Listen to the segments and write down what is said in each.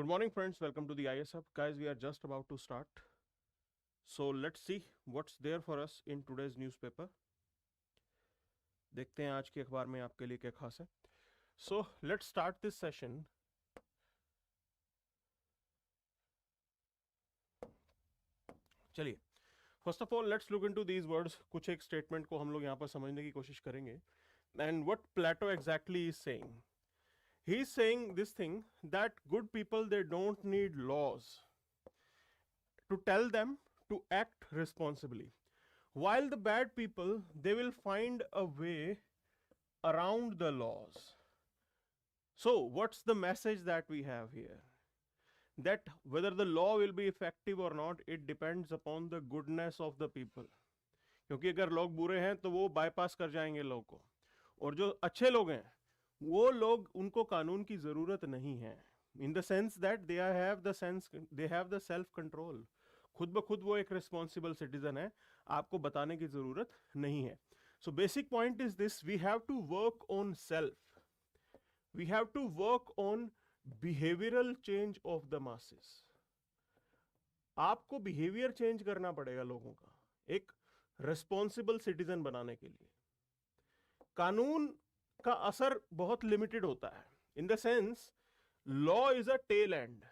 Good morning, friends. Welcome to the ISF. Guys, we are just about to start. So let's see what's there for us in today's newspaper. देखते हैं आज के अखबार में आपके लिए क्या खास है. So let's start this session. चलिए, first of all let's look into these words. कुछ एक स्टेटमेंट को हम लोग यहाँ पर समझने की कोशिश करेंगे. And what Plato exactly is saying. He is saying this thing that good people, they don't need laws to tell them to act responsibly, while the bad people, they will find a way around the laws. So what's the message that we have here? That whether the law will be effective or not, it depends upon the goodness of the people. क्योंकि अगर लोग बुरे हैं तो वो bypass कर जाएंगे law को, और जो अच्छे लोग हैं वो लोग, उनको कानून की जरूरत नहीं है. In the sense that they have the self control. खुद ब खुद वो एक रिस्पॉन्सिबल सिटीजन है, आपको बताने की जरूरत नहीं है. So basic point is this: we have to work on self. We have to work on behavioural change of the masses. आपको बिहेवियर चेंज करना पड़ेगा लोगों का, एक रिस्पॉन्सिबल सिटीजन बनाने के लिए. कानून का असर बहुत लिमिटेड होता है. In the sense, law is a tail end.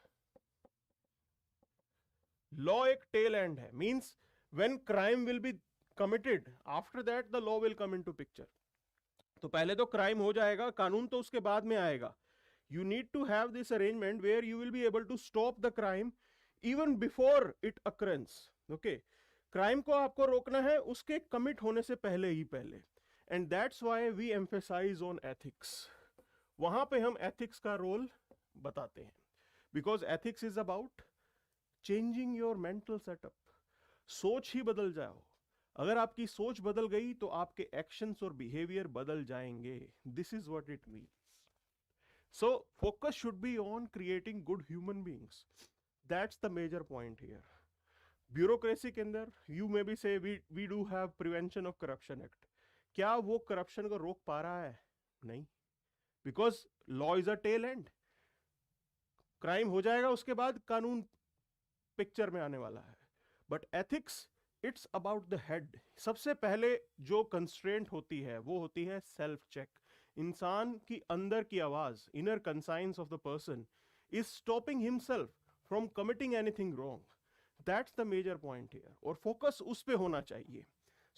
Law एक टेल एंड है. Means when crime will be committed, after that the law will come into picture. तो पहले तो क्राइम हो जाएगा, कानून तो उसके बाद में आएगा. You need to have this arrangement where you will be able to stop the crime even before it occurrence. Okay, crime को आपको रोकना है उसके कमिट होने से पहले ही पहले. And that's why we emphasize on ethics. वहां पे हम ethics का रोल बताते हैं. Because ethics is about changing your mental setup. सोच ही बदल जाओ. अगर आपकी सोच बदल गई तो आपके actions और behavior बदल जाएंगे. This is what it means. So focus should be on creating good human beings. That's the major point here. Bureaucracy के अंदर you maybe say we do have Prevention of Corruption Act. क्या वो corruption को रोक पा रहा है? नहीं. Because law is a tail end. Crime हो जाएगा, उसके बाद कानून पिक्चर में आने वाला है. But ethics, it's about the head. सबसे पहले जो कंस्ट्रेंट होती है वो होती है सेल्फ चेक. इंसान की अंदर की आवाज, inner conscience of the person is stopping himself from committing anything wrong. That's the major point here. और फोकस उस पे होना चाहिए.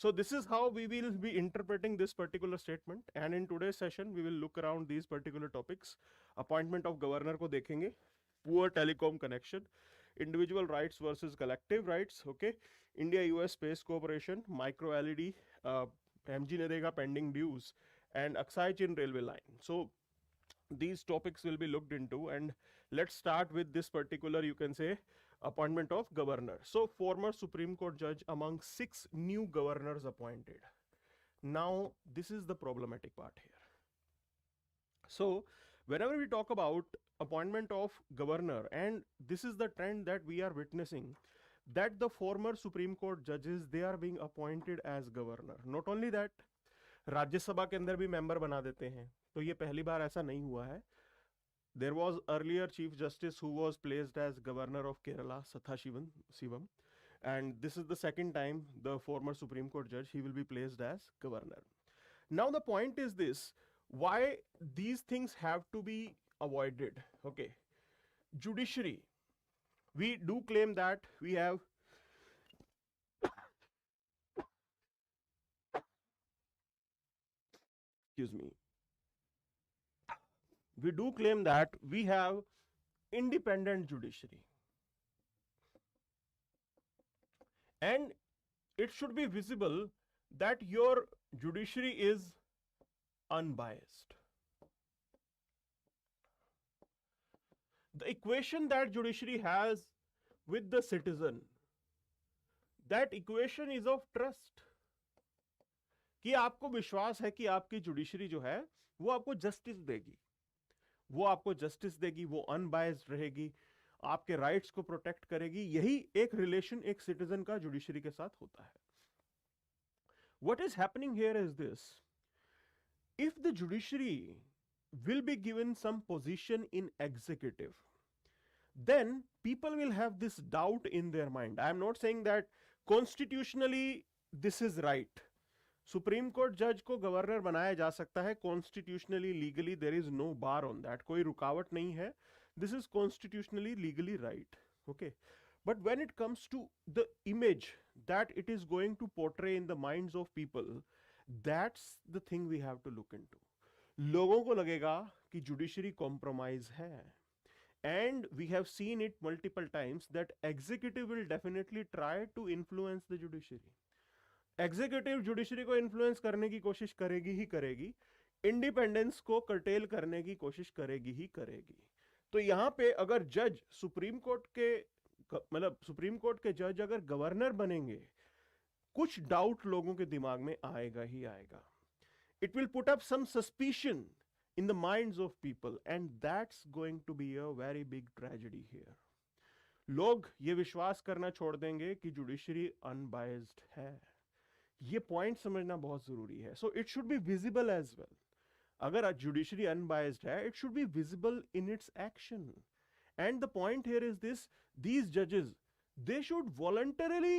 So this is how we will be interpreting this particular statement, and in today's session we will look around these particular topics. Appointment of governor को देखेंगे, poor telecom connection, individual rights versus collective rights, okay, India US space cooperation, micro LED, MG Narega pending dues, and Aksai Chin railway line. So these topics will be looked into, and let's start with this particular, you can say, appointment of governor. So former Supreme Court judge among 6 new governors appointed. Now this is the problematic part here. So whenever we talk about appointment of governor, and this is the trend that we are witnessing, that the former Supreme Court judges, they are being appointed as governor. Not only that, Rajya Sabha के अंदर भी member बना देते हैं. तो ये पहली बार ऐसा नहीं हुआ है. There was earlier Chief Justice who was placed as Governor of Kerala, Sivam, and this is the second time the former Supreme Court judge, he will be placed as Governor. Now the point is this: why these things have to be avoided? Okay, judiciary. We do claim that we have excuse me. We do claim that we have independent judiciary, and it should be visible that your judiciary is unbiased. The equation that judiciary has with the citizen, that equation is of trust. कि आपको विश्वास है कि आपकी judiciary जो है वो आपको जस्टिस देगी, वो आपको जस्टिस देगी, वो अनबायस्ड रहेगी, आपके राइट्स को प्रोटेक्ट करेगी. यही एक रिलेशन एक सिटीजन का जुडिशरी के साथ होता है. What is happening here is this: if the judiciary will be given some position in executive, then people will have this doubt in their mind. I am not saying that constitutionally this is right. Supreme court जज को governor बनाया जा सकता है constitutionally legally, there is no bar on that, कोई रुकावट नहीं है, this is constitutionally legally right, okay. But when it comes to the image that it is going to portray in the minds of people, that's the thing we have to look into. लोगों को लगेगा कि judiciary compromise है, and we have seen it multiple times that executive will definitely try to influence the judiciary. Executive judiciary को influence करने की कोशिश करेगी ही करेगी, इंडिपेंडेंस को कर्टेल करने की कोशिश करेगी ही करेगी. तो यहां पे अगर जज सुप्रीम कोर्ट के मतलब सुप्रीम कोर्ट के जज अगर गवर्नर बनेंगे, कुछ डाउट लोगों के दिमाग में आएगा ही आएगा. It will put up some suspicion in the minds of people, and that's going to be a very big tragedy here. लोग ये विश्वास करना छोड़ देंगे कि जुडिशरी अनबायस्ड है. ये पॉइंट समझना बहुत जरूरी है. So it should be visible as well. अगर जुडिशरी अनबायस्ड है, it should be visible in its action. And the point here is this, these judges, they should voluntarily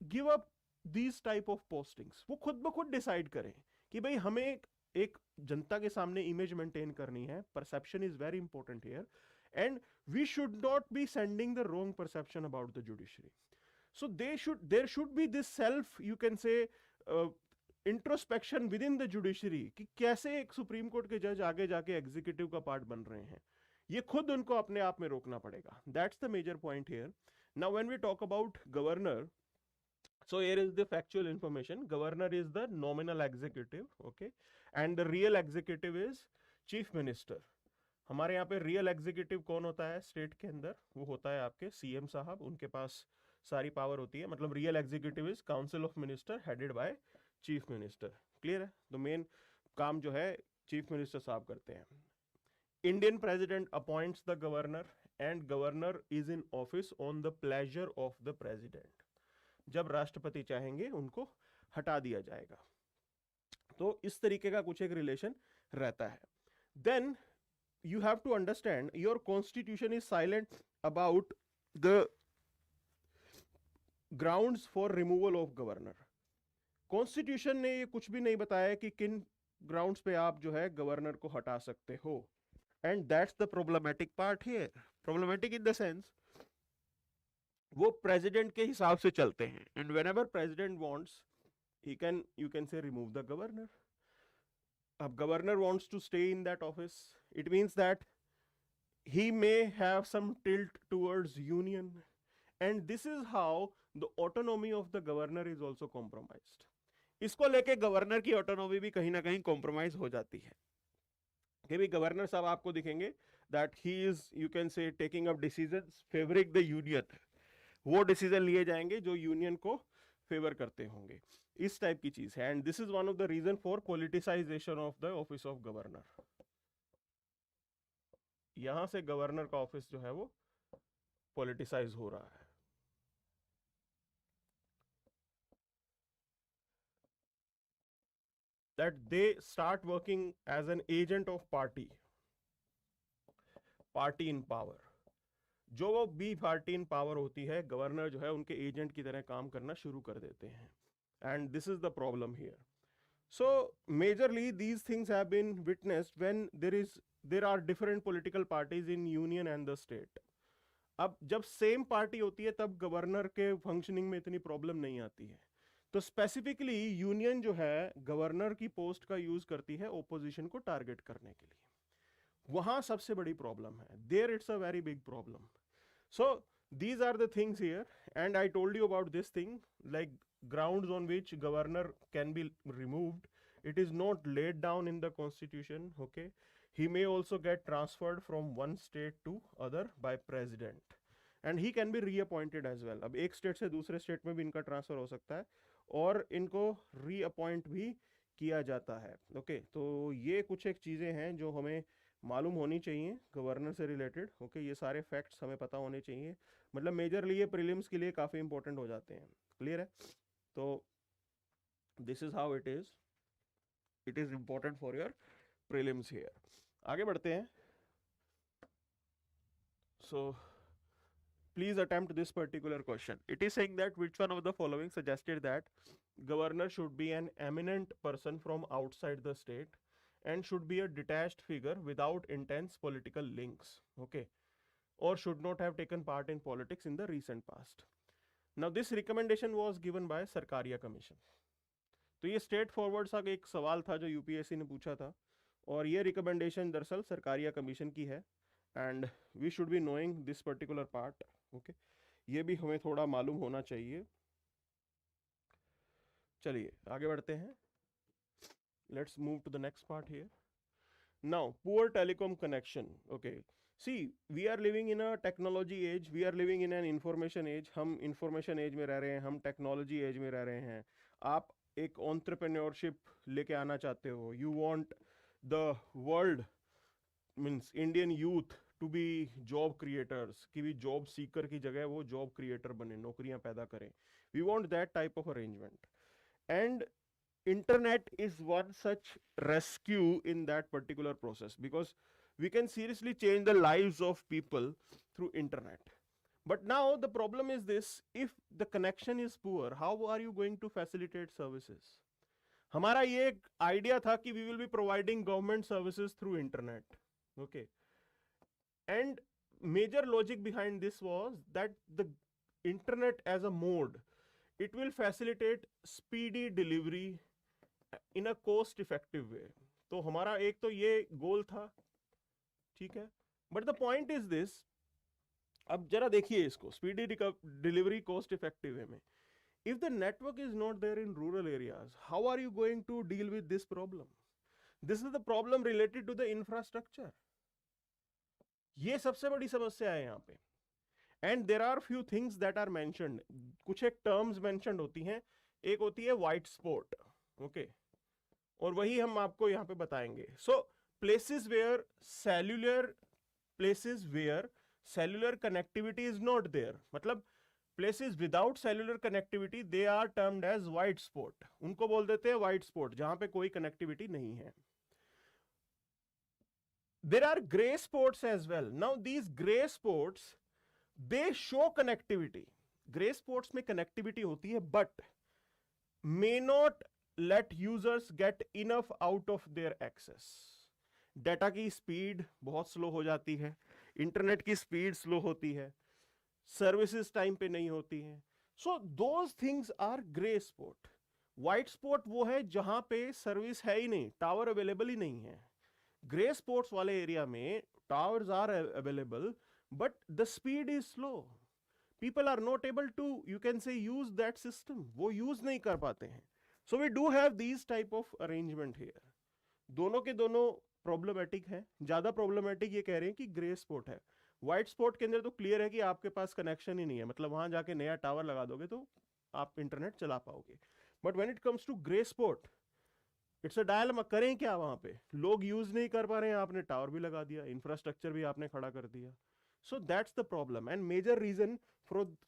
give up these type of postings. वो खुद ब खुद decide करें कि भाई हमें एक जनता के सामने इमेज मेंटेन करनी है. Perception is very important here, and we should not be sending the wrong perception about the judiciary. So there should be this self, you can say, introspection within the judiciary कि कैसे एक supreme court के जज आगे जाके executive का part बन रहे हैं. ये खुद उनको अपने आप में रोकना पड़ेगा. That's the major point here. Now when we talk about governor, so here is the factual information. Governor is the nominal executive, okay, and the real executive is chief minister. हमारे यहाँ पे रियल एग्जीक्यूटिव कौन होता है state के अंदर? वो होता है आपके सीएम साहब. उनके पास सारी पावर होती है. मतलब real executive is council of minister headed by chief minister. Clear है? तो मेन काम जो है चीफ मिनिस्टर साहब करते हैं. Indian president appoints the governor, and governor is in office on the pleasure of the president. जब राष्ट्रपति चाहेंगे उनको हटा दिया जाएगा. तो इस तरीके का कुछ एक रिलेशन रहता है. Then you have to understand your constitution is silent about the grounds for removal of governor. Constitution ने ये कुछ भी नहीं बताया कि किन ग्राउंड्स पे आप जो है गवर्नर को हटा सकते हो. And that's the problematic part here. Problematic in the sense वो प्रेसिडेंट के हिसाब से चलते हैं, and whenever president wants he can, you can say remove the governor. अब governor wants to stay in that office, it means that he may have some tilt towards union, and this is how the autonomy of the governor is also compromised. इसको लेके governor की autonomy भी कहीं ना कहीं compromise हो जाती है कि भी गवर्नर साहब आपको दिखेंगे that he is, you can से, taking up decisions favouring the union. वो डिसीजन लिए जाएंगे जो यूनियन को फेवर करते होंगे. इस टाइप की चीज है, and this is one of the reason for politicisation of the office of governor. यहां से गवर्नर का ऑफिस जो है वो पॉलिटिसाइज हो रहा है. That they start working as an agent of party in power. जो वो बी पार्टी इन पावर होती है, गवर्नर जो है उनके एजेंट की तरह काम करना शुरू कर देते हैं. And this is the problem here. So majorly these things have been witnessed when there are different political parties in union and the state. अब जब सेम पार्टी होती है तब गवर्नर के फंक्शनिंग में इतनी प्रॉब्लम नहीं आती है. तो स्पेसिफिकली यूनियन जो है गवर्नर की पोस्ट का यूज करती है ओपोजिशन को टारगेट करने के लिए. वहां सबसे बड़ी प्रॉब्लम है. There it's a very big problem. So these are the things here, and I told you about this thing, like grounds on which governor can be removed. It is not laid down in the constitution, okay. He may also get transferred from one state to other by president, and he can be reappointed as well. अब एक state से दूसरे state में भी इनका transfer हो सकता है और इनको रीअपॉइंट भी किया जाता है, ओके. तो ये कुछ एक चीज़ें हैं जो हमें मालूम होनी चाहिए गवर्नर से रिलेटेड, ओके. ये सारे फैक्ट्स हमें पता होने चाहिए. मतलब मेजरली ये प्रीलिम्स के लिए काफ़ी इंपॉर्टेंट हो जाते हैं. क्लियर है? तो this is how it is important for your prelims here. आगे बढ़ते हैं. सो please attempt this particular question. It is saying that which one of the following suggested that governor should be an eminent person from outside the state and should be a detached figure without intense political links, okay, or should not have taken part in politics in the recent past. Now this recommendation was given by Sarkaria Commission. तो ये straight forward सा एक सवाल था जो UPSC ने पूछा था, और ये रिकमेंडेशन दरअसल सरकारिया कमीशन की है, and we should be knowing this particular part, okay, ये भी हमें थोड़ा मालूम होना चाहिए. चलिए आगे बढ़ते हैं. Let's move to the next part here. Now poor telecom connection. Okay, see we are living in a technology age, we are living in an information age. हम इंफॉर्मेशन एज में रह रहे हैं, हम टेक्नोलॉजी एज में रह रहे हैं. आप एक एंटरप्रेन्योरशिप लेके आना चाहते हो, you want the world means Indian youth to be job creators, कि भी जॉब सीकर की जगह वो जॉब क्रिएटर बने, नौकरियां पैदा करें. We want that type of arrangement, and internet is one such rescue in that particular process, because we can seriously change the lives of people through internet. But now the problem is this: if the connection is poor, how are you going to facilitate services? हमारा ये एक idea था कि we will be providing government services through internet, okay, and major logic behind this was that the internet as a mode, it will facilitate speedy delivery in a cost effective way. तो हमारा एक तो ये गोल था, ठीक है. But the point is this, अब जरा देखिए इसको, speedy delivery cost effective way में. If the network is not there in rural areas, how are you going to deal with this problem? This is the problem related to the infrastructure. ये सबसे बड़ी समस्या है यहाँ पे. And there are few things that are mentioned. कुछ एक terms mentioned होती हैं. एक होती है व्हाइट स्पॉट, ओके, और वही हम आपको यहां पे बताएंगे. So places where cellular connectivity is not there, मतलब places without cellular connectivity, they are termed as white spot. उनको बोल देते हैं व्हाइट स्पॉट, जहां पे कोई कनेक्टिविटी नहीं है. There are grey spots as well. Now these grey spots, they show connectivity. Grey spots में कनेक्टिविटी होती है, but may not let users get enough out of their access. Data की speed बहुत स्लो हो जाती है, इंटरनेट की speed slow होती है, सर्विसेज टाइम पे नहीं होती हैं. So those things are grey spot. White spot वो है जहां पे सर्विस है ही नहीं, टावर अवेलेबल ही नहीं है. ग्रे स्पॉट्स वाले एरिया में towers are available, but the speed is slow. People are not able to, you can say, use that system. वो use नहीं कर पाते हैं. So we do have these type of arrangement here. दोनों के दोनों प्रॉब्लमेटिक है. ज्यादा प्रॉब्लमेटिक ये कह रहे हैं कि ग्रे स्पॉट है. व्हाइट स्पॉट के अंदर तो क्लियर है कि आपके पास कनेक्शन ही नहीं है, मतलब वहां जाके नया टावर लगा दोगे तो आप इंटरनेट चला पाओगे. But when it comes to grey spot, it's a dilemma. करें क्या वहां पे? लोग यूज नहीं कर पा रहे हैं, आपने टावर भी लगा दिया, इंफ्रास्ट्रक्चर भी आपने खड़ा कर दिया. So that's the problem, and major reason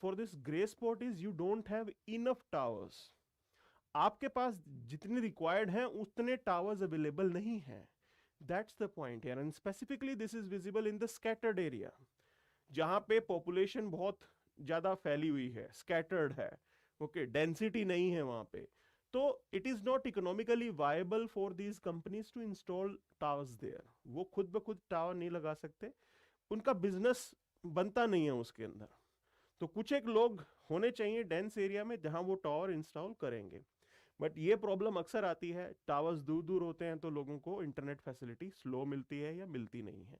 for this gray spot is you don't have enough towers. आपके पास जितने required हैं उतने towers available नहीं हैं. That's the point here, and specifically this is visible in the scattered area, जहाँ पे population बहुत ज़्यादा फैली हुई है, scattered है, okay, density नहीं है वहाँ पे. तो it is not economically viable for these companies to install towers there. वो खुद ब खुद टावर नहीं लगा सकते, उनका बिजनेस बनता नहीं है उसके अंदर. तो कुछ एक लोग होने चाहिए डेंस एरिया में जहां वो टावर इंस्टॉल करेंगे. बट ये प्रॉब्लम अक्सर आती है, टावर्स दूर दूर होते हैं तो लोगों को इंटरनेट फैसिलिटी स्लो मिलती है या मिलती नहीं है.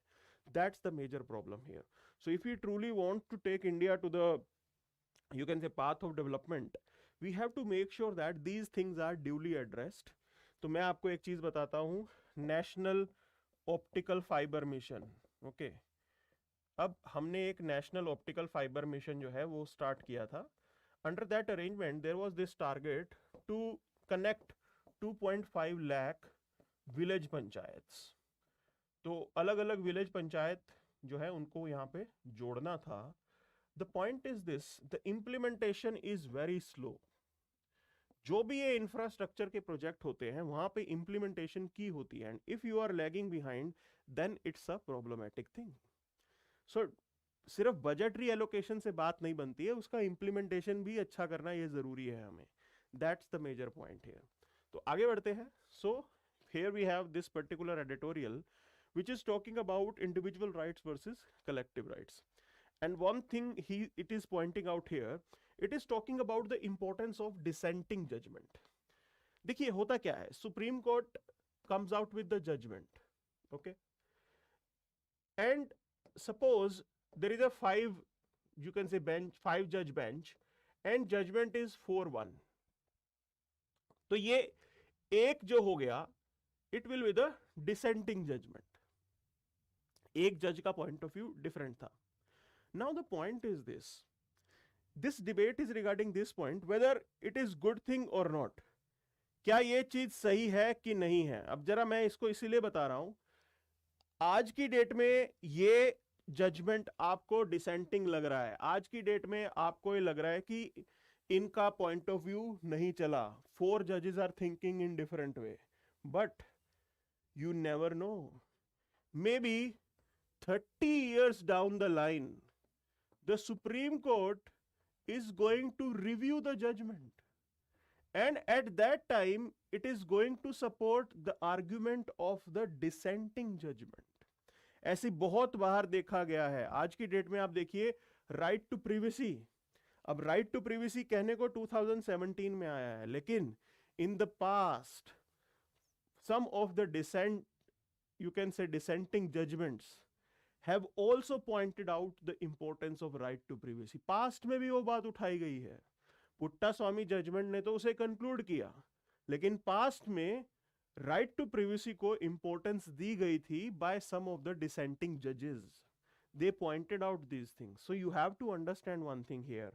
That's the major problem here. So if you truly want to take India to the, you can say, path of development, we have to make sure that these things are duly addressed. तो मैं आपको एक चीज बताता हूँ, national optical fibre mission, okay. अब हमने एक नेशनल ऑप्टिकल फाइबर मिशन जो है वो स्टार्ट किया था. Under that arrangement there was this target to connect 2.5 lakh village panchayats. तो अलग अलग विलेज पंचायत जो है उनको यहाँ पे जोड़ना था. The point is this, the implementation is very slow. जो भी ये इंफ्रास्ट्रक्चर के प्रोजेक्ट होते हैं वहां पे इम्प्लीमेंटेशन की होती है, and if you are lagging behind then it's a problematic thing. So सिर्फ बजटरी एलोकेशन से बात नहीं बनती है, उसका इम्प्लीमेंटेशन भी अच्छा करना ये जरूरी है हमें. That's the major point here. तो आगे बढ़ते हैं. So here we have this particular editorial which is talking about individual rights versus collective rights. And one thing it is pointing out here, it is talking about the importance of dissenting judgment. देखिए होता क्या है, supreme court comes out with the judgment, okay, and suppose there is a you can say five judge bench and judgment is 4-1. तो ये एक जो हो गया, it will be the dissenting judgment. एक जज का पॉइंट ऑफ व्यू डिफरेंट था. Now the point is this debate is regarding this point whether it is good thing और नॉट. क्या ये चीज सही है कि नहीं है. अब जरा मैं इसको इसीलिए बता रहा हूं, आज की डेट में ये जजमेंट आपको डिसेंटिंग लग रहा है, आज की डेट में आपको ये लग रहा है कि इनका पॉइंट ऑफ व्यू नहीं चला, 4 जजेस are thinking in different way. But you never know, maybe 30 years down the line, the Supreme Court is going to review the judgment. And at that time, it is going to support the argument of the dissenting judgment. ऐसी बहुत बार देखा गया है. आज की date में आप देखिए राइट टू प्रिवेसी. अब राइट टू प्रिवेसी कहने को 2017 में आया है, लेकिन in the past some of the dissent, you can say dissenting judgments, have also pointed out the importance of right to privacy. Past में भी वो बात उठाई गई है. पुट्टा स्वामी जजमेंट ने तो उसे कंक्लूड किया, लेकिन पास्ट में राइट टू प्रिवेसी को इंपॉर्टेंस दी गई थी by some of the dissenting जजेस. They pointed out these things. So you have to understand one thing here,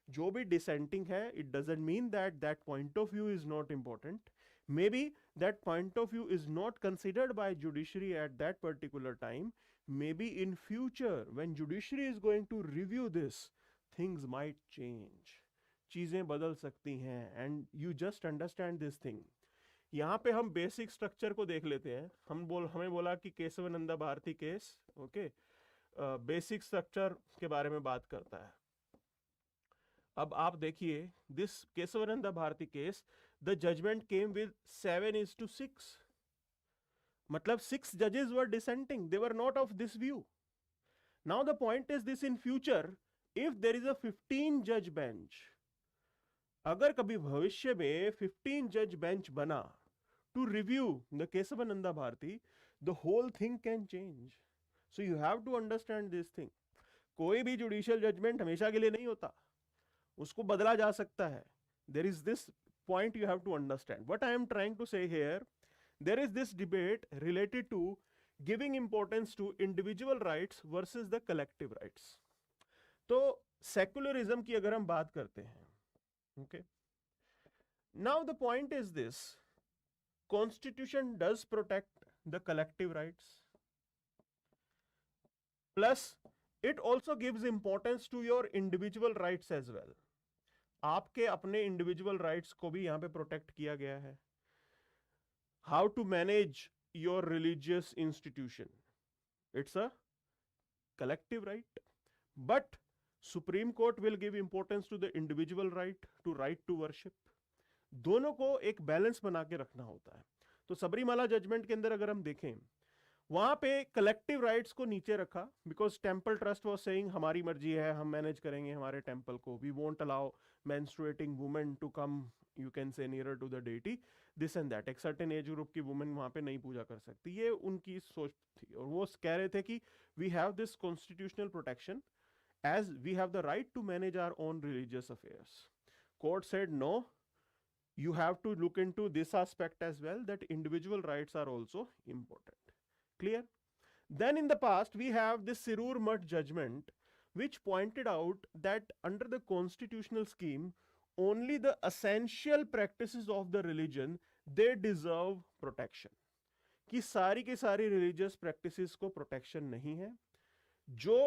जो भी डिसेंटिंग है, it doesn't mean that that point of view is not important. Maybe that point of view is not considered by judiciary at that particular time. Maybe in future when judiciary is going to review this, things might change. चीजें बदल सकती हैं, and you just understand this thing. यहाँ पे हम basic structure को देख लेते हैं. हमें बोला कि Kesavananda Bharati case, okay, basic structure के बारे में बात करता है. अब आप देखिए this Kesavananda Bharati case, the judgment came with 7:6. मतलब 6 judges were dissenting, they were not of this view. Now the point is this, in future if there is a 15 judge bench, अगर कभी भविष्य में 15 judge bench बना to review the Keshavananda Bharti, the whole thing can change. So you have to understand this thing. कोई भी judicial judgement हमेशा के लिए नहीं होता, उसको बदला जा सकता है. There is this point you have to understand. What I am trying to say here, there is this debate related to giving importance to individual rights versus the collective rights. तो सेक्युलरिज्म की अगर हम बात करते हैं, okay, now the point is this, constitution does protect the collective rights, plus it also gives importance to your individual rights as well. आपके अपने individual rights को भी यहां पे प्रोटेक्ट किया गया है. How to manage your religious institution, it's a collective right, but supreme court will give importance to the individual right to worship. दोनों को एक बैलेंस बना के रखना होता है. तो सबरीमाला जजमेंट के अंदर अगर हम देखें, वहां पे कलेक्टिव राइट्स को नीचे रखा, because temple trust was saying हमारी मर्जी है, हम मैनेज करेंगे हमारे टेम्पल को, we won't allow menstruating women to come, you can say, nearer to the deity, this and that. एक certain age group की women वहां पे नहीं पूजा कर सकती, ये उनकी सोच थी. और वो कह रहे थे कि we have this constitutional protection as we have the right to manage our own religious affairs. Court said no, you have to look into this aspect as well, that individual rights are also important. Clear? Then in the past we have this Sirur Mutt judgment, which pointed out that under the constitutional scheme, only the essential practices of the religion, they deserve protection. कि सारी की सारी religious practices को protection नहीं है. जो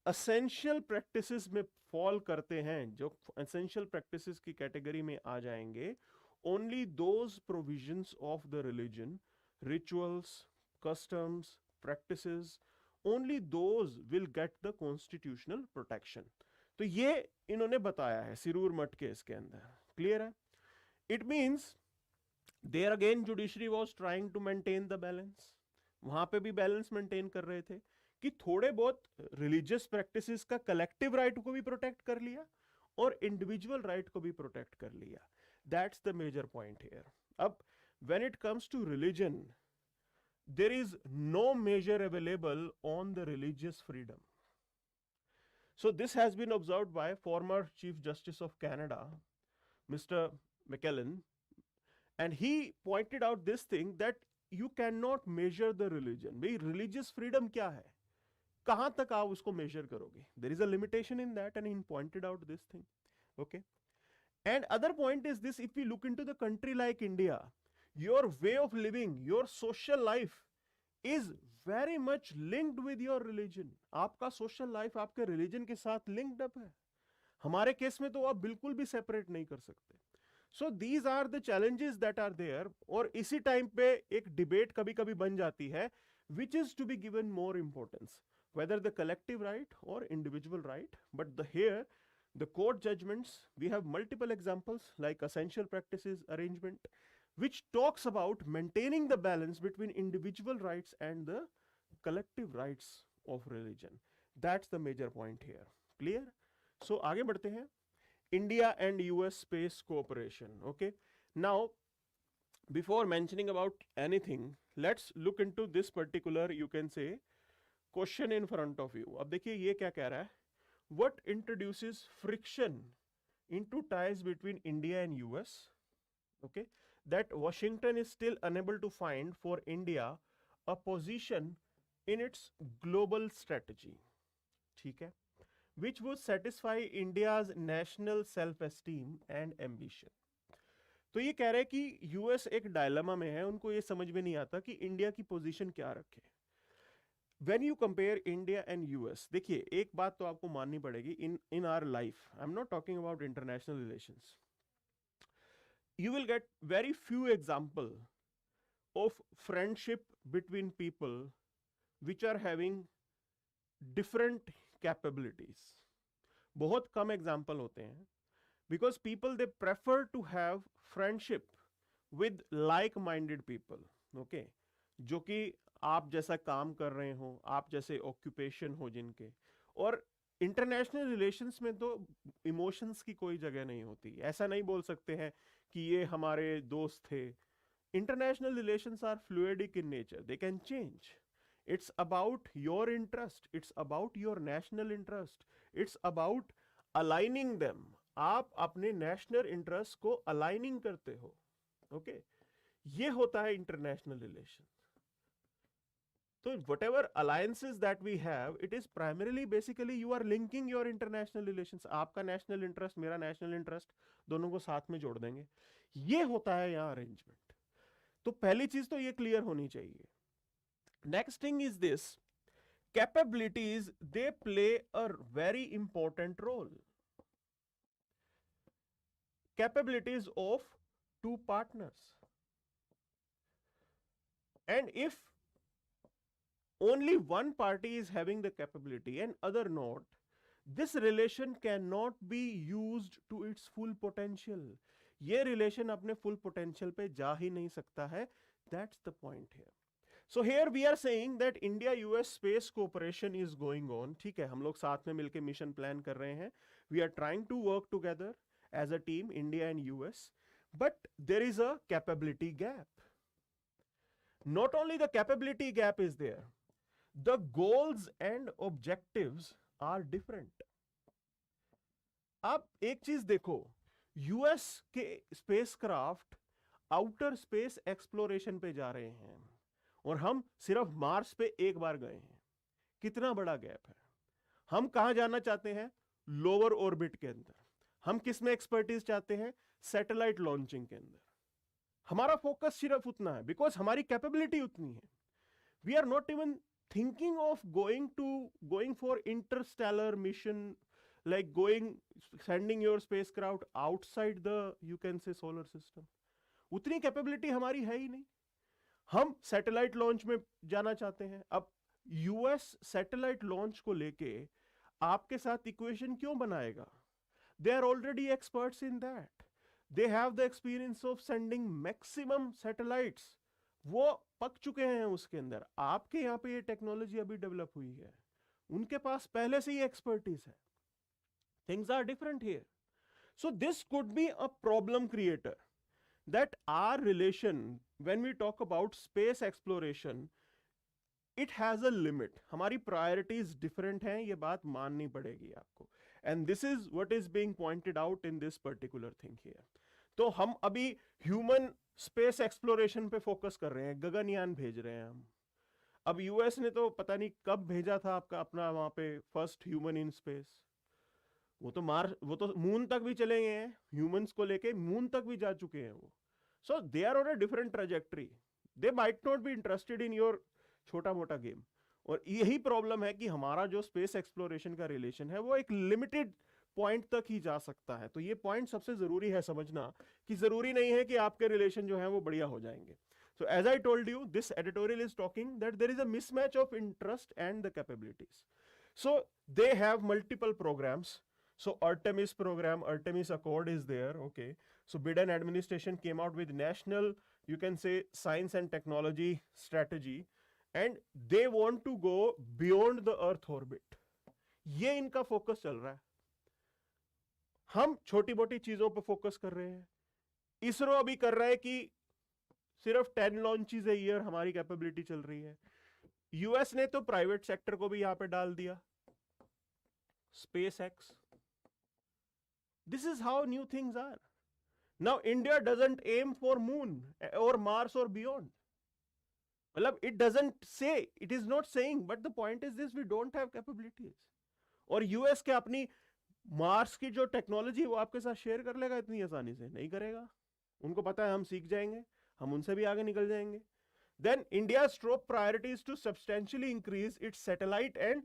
essential practices में fall करते हैं, जो essential practices की category में आ जाएंगे, only those provisions of the religion, rituals, customs, practices, only those will get the constitutional protection. तो ये इन्होंने बताया है सिरूर मठ के इसके अंदर, क्लियर है? It means there again judiciary was trying to maintain the balance, वहां पे भी बैलेंस मेंटेन कर रहे थे कि थोड़े बहुत रिलीजियस प्रैक्टिसेस का कलेक्टिव राइट को भी प्रोटेक्ट कर लिया और इंडिविजुअल राइट को भी प्रोटेक्ट कर लिया. That's the major point here. अब when it comes to religion, there is no measure available on the religious freedom. So this has been observed by former Chief Justice of Canada, Mr. McKellen, and he pointed out this thing that you cannot measure the religion. भाई religious freedom क्या है, कहाँ तक आप उसको measure करोगे? There is a limitation in that, and he pointed out this thing. Okay. And other point is this: if we look into the country like India, your way of living, your social life is very much linked with your religion. आपका social life आपके religion के साथ linked up है. हमारे case में तो आप बिल्कुल भी separate नहीं कर सकते. So these are the challenges that are there. और इसी टाइम पे एक debate कभी कभी बन जाती है, which is to be given more importance, whether the collective right or individual right. But here the court judgments, we have multiple examples like essential practices arrangement, which talks about maintaining the balance between individual rights and the collective rights of religion. That's the major point here. Clear? So आगे बढ़ते हैं. India and US space cooperation. Okay. Now, before mentioning about anything, let's look into this particular, you can say, question in front of you. अब देखिए ये क्या कह रहा है? What introduces friction into ties between India and US? Okay. That Washington is still unable to find for India a position in its global strategy, ठीक है, which would satisfy India's national self-esteem and ambition. तो ये कह रहे हैं कि US एक dilemma में है, उनको ये समझ में नहीं आता कि इंडिया की पोजीशन क्या रखे. When you compare India and US, देखिए एक बात तो आपको माननी पड़ेगी in our life. I'm not talking about international relations. You will get very few example of friendship between people which are having different capabilities. बहुत कम example होते हैं, because people they prefer to have friendship with like-minded people. Okay, जो कि आप जैसा काम कर रहे हो, आप जैसे occupation हो जिनके. और इंटरनेशनल रिलेशंस में तो इमोशंस की कोई जगह नहीं होती. ऐसा नहीं बोल सकते हैं कि ये हमारे दोस्त थे. International relations are fluidic in nature, they can change. It's about your interest, it's about your national interest, it's about aligning them. आप अपने नेशनल इंटरेस्ट को अलाइनिंग करते हो. ओके, ये होता है international relation. So whatever alliances that we have, it is primarily basically you are linking your international relations. आपका national interest, मेरा national interest, दोनों को साथ में जोड़ देंगे. ये होता है यहाँ arrangement. तो पहली चीज तो ये clear होनी चाहिए. Next thing is this: capabilities, they play a very important role. Capabilities of two partners. And if only one party is having the capability and other not, this relation cannot be used to its full potential. ये relation अपने full potential पे जा ही नहीं सकता है. That's the point here. So here we are saying that India-US space cooperation is going on. ठीक है, हम लोग साथ में मिलके mission plan कर रहे हैं. We are trying to work together as a team, India and US. But there is a capability gap. Not only the capability gap is there, the goals and objectives are different. आप एक चीज देखो, US के spacecraft outer space exploration पे जा रहे हैं और हम सिर्फ मार्स पे एक बार गए हैं. कितना बड़ा गैप है. हम कहां जाना चाहते हैं? लोअर ऑर्बिट के अंदर. हम किस में एक्सपर्टीज चाहते हैं? सैटेलाइट लॉन्चिंग के अंदर. हमारा फोकस सिर्फ उतना है, बिकॉज हमारी कैपेबिलिटी उतनी है. We are not even thinking of going for interstellar mission, like sending your spacecraft outside the, you can say, solar system. उतनी कैपेबिलिटी हमारी है ही नहीं. हम सैटेलाइट लॉन्च में जाना चाहते हैं. अब यूएस सैटेलाइट लॉन्च को लेके आपके साथ इक्वेशन क्यों बनाएगा? They are already experts in that, they have the experience of sending maximum satellites, वो पक चुके हैं उसके अंदर। आपके यहाँ पे ये टेक्नोलॉजी अभी डेवलप हुई है, उनके पास पहले से ही एक्सपर्टीज है। Things are different here. So this could be a problem creator, that our relation when we talk about space exploration, it has a limit। हमारी priorities different हैं, ये बात माननी पड़ेगी आपको, and this is what is being pointed out in this particular thing here। तो हम अभी ह्यूमन स्पेस एक्सप्लोरेशन पे फोकस कर रहे हैं, गगनयान भेज रहे हैं हम। अब यूएस ने तो पता नहीं कब भेजा था आपका अपना वहां पे फर्स्ट ह्यूमन इन स्पेस, वो तो मून तक भी चले गए हैं, ह्यूमंस को लेके मून तक भी जा चुके हैं वो। So they are on a different trajectory, they might not be interested in your छोटा मोटा गेम। और यही प्रॉब्लम है कि हमारा जो स्पेस एक्सप्लोरेशन का रिलेशन है वो एक लिमिटेड पॉइंट तक ही जा सकता है। तो ये पॉइंट सबसे जरूरी है समझना, कि जरूरी नहीं है कि आपके रिलेशन जो है वो बढ़िया हो जाएंगे। So as I told you, this editorial is talking that there is a mismatch of interest and the capabilities. So they have multiple programs. So Artemis program, Artemis Accord is there, okay. So Biden administration came out with national, you can say, science and technology strategy, and they want to go beyond the earth orbit। ये इनका focus चल रहा है। हम छोटी मोटी चीजों पर फोकस कर रहे हैं। इसरो अभी कर रहा है कि सिर्फ 10 लॉन्चेस ए ईयर हमारी कैपेबिलिटी चल रही है। यूएस ने तो प्राइवेट सेक्टर को भी यहां पे डाल दिया, SpaceX. This is how new things are. Now India doesn't aim for moon और मार्स और बियॉन्ड, मतलब it doesn't say, it is not saying, but the point is this, we don't have capabilities. और US के अपनी Mars की जो technology वो आपके साथ शेयर कर लेगा इतनी आसानी से? नहीं करेगा। उनको पता है हम सीख जाएंगे, हम उनसे भी आगे निकल जाएंगे। Then India's top priority is to substantially increase its satellite and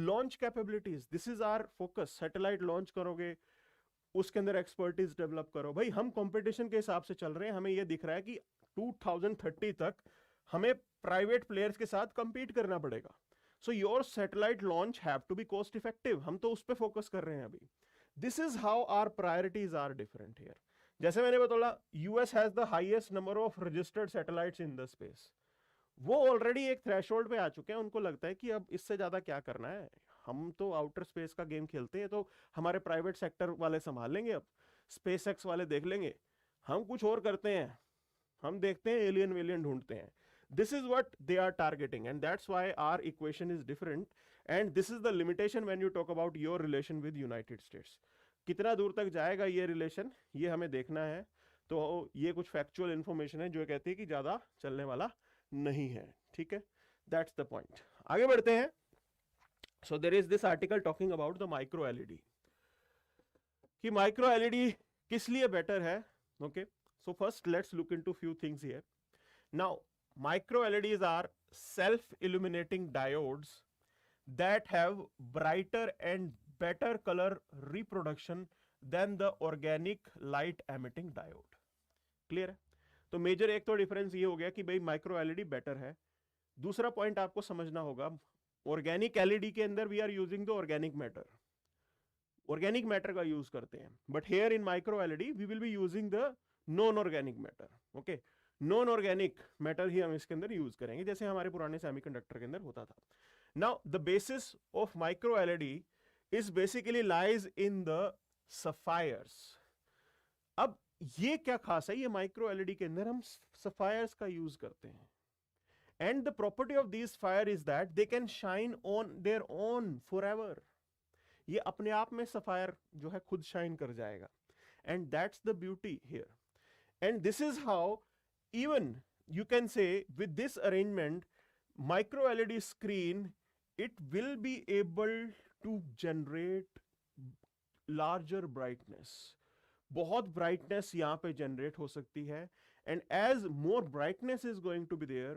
launch capabilities। This is our focus। Satellite launch करोगे, उसके अंदर एक्सपर्टीज डेवलप करो। भाई हम कंपटीशन के हिसाब से चल रहे हैं, हमें यह दिख रहा है कि 2030 तक हमें प्राइवेट प्लेयर्स के साथ कंपीट करना पड़ेगा। So your satellite launch have to be cost effective, हम तो उस पर फोकस कर रहे हैं अभी। This is how are priorities are different here. जैसे मैंने बताया, US has the highest number of registered satellites in the space. वो ऑलरेडी एक थ्रेशोल्ड पे आ चुके हैं, उनको लगता है कि अब इससे ज्यादा क्या करना है, हम तो आउटर स्पेस का गेम खेलते हैं, तो हमारे प्राइवेट सेक्टर वाले संभाल लेंगे, अब स्पेस एक्स वाले देख लेंगे, हम कुछ और करते हैं, हम देखते हैं एलियन वेलियन ढूंढते हैं। This is what they are targeting, and that's why our equation is different, and this is the limitation when you talk about your relation with United States. कितना दूर तक जाएगा ये रिलेशन, ये हमें देखना है। तो ये कुछ फैक्चुअल इंफॉर्मेशन है जो कहती है कि ज्यादा चलने वाला नहीं है, ठीक है। That's the point. आगे बढ़ते हैं। So there is this article talking about the micro LED, कि माइक्रो एलईडी किस लिए बेटर है। Okay, so first let's look into few things here. Now micro LEDs are self illuminating diodes that have brighter and better color reproduction than the organic light emitting diode। Clear है? तो major एक तो difference ये हो गया कि भाई micro LED better है। दूसरा पॉइंट आपको समझना होगा, ऑर्गेनिक एलईडी के अंदर we are using the organic matter का यूज करते हैं, but here in micro LED we will be using the non organic matter. Okay, non organic matter ही हम इसके अंदर यूज करेंगे, जैसे हमारे पुराने सेमीकंडक्टर के अंदर होता था। Now the basis of micro LED is basically lies in the sapphires। अब ये क्या खास है, ये माइक्रो एलईडी के अंदर हम sapphires का यूज करते हैं, and the property of these sapphire is that they can shine on their own forever। ये अपने आप में sapphire जो है खुद शाइन कर जाएगा, and that's the beauty here। and this is how even you can say with this arrangement micro LED screen it will be able to generate larger brightness। बहुत brightness यहाँ पे generate हो सकती है, and as more brightness is going to be there,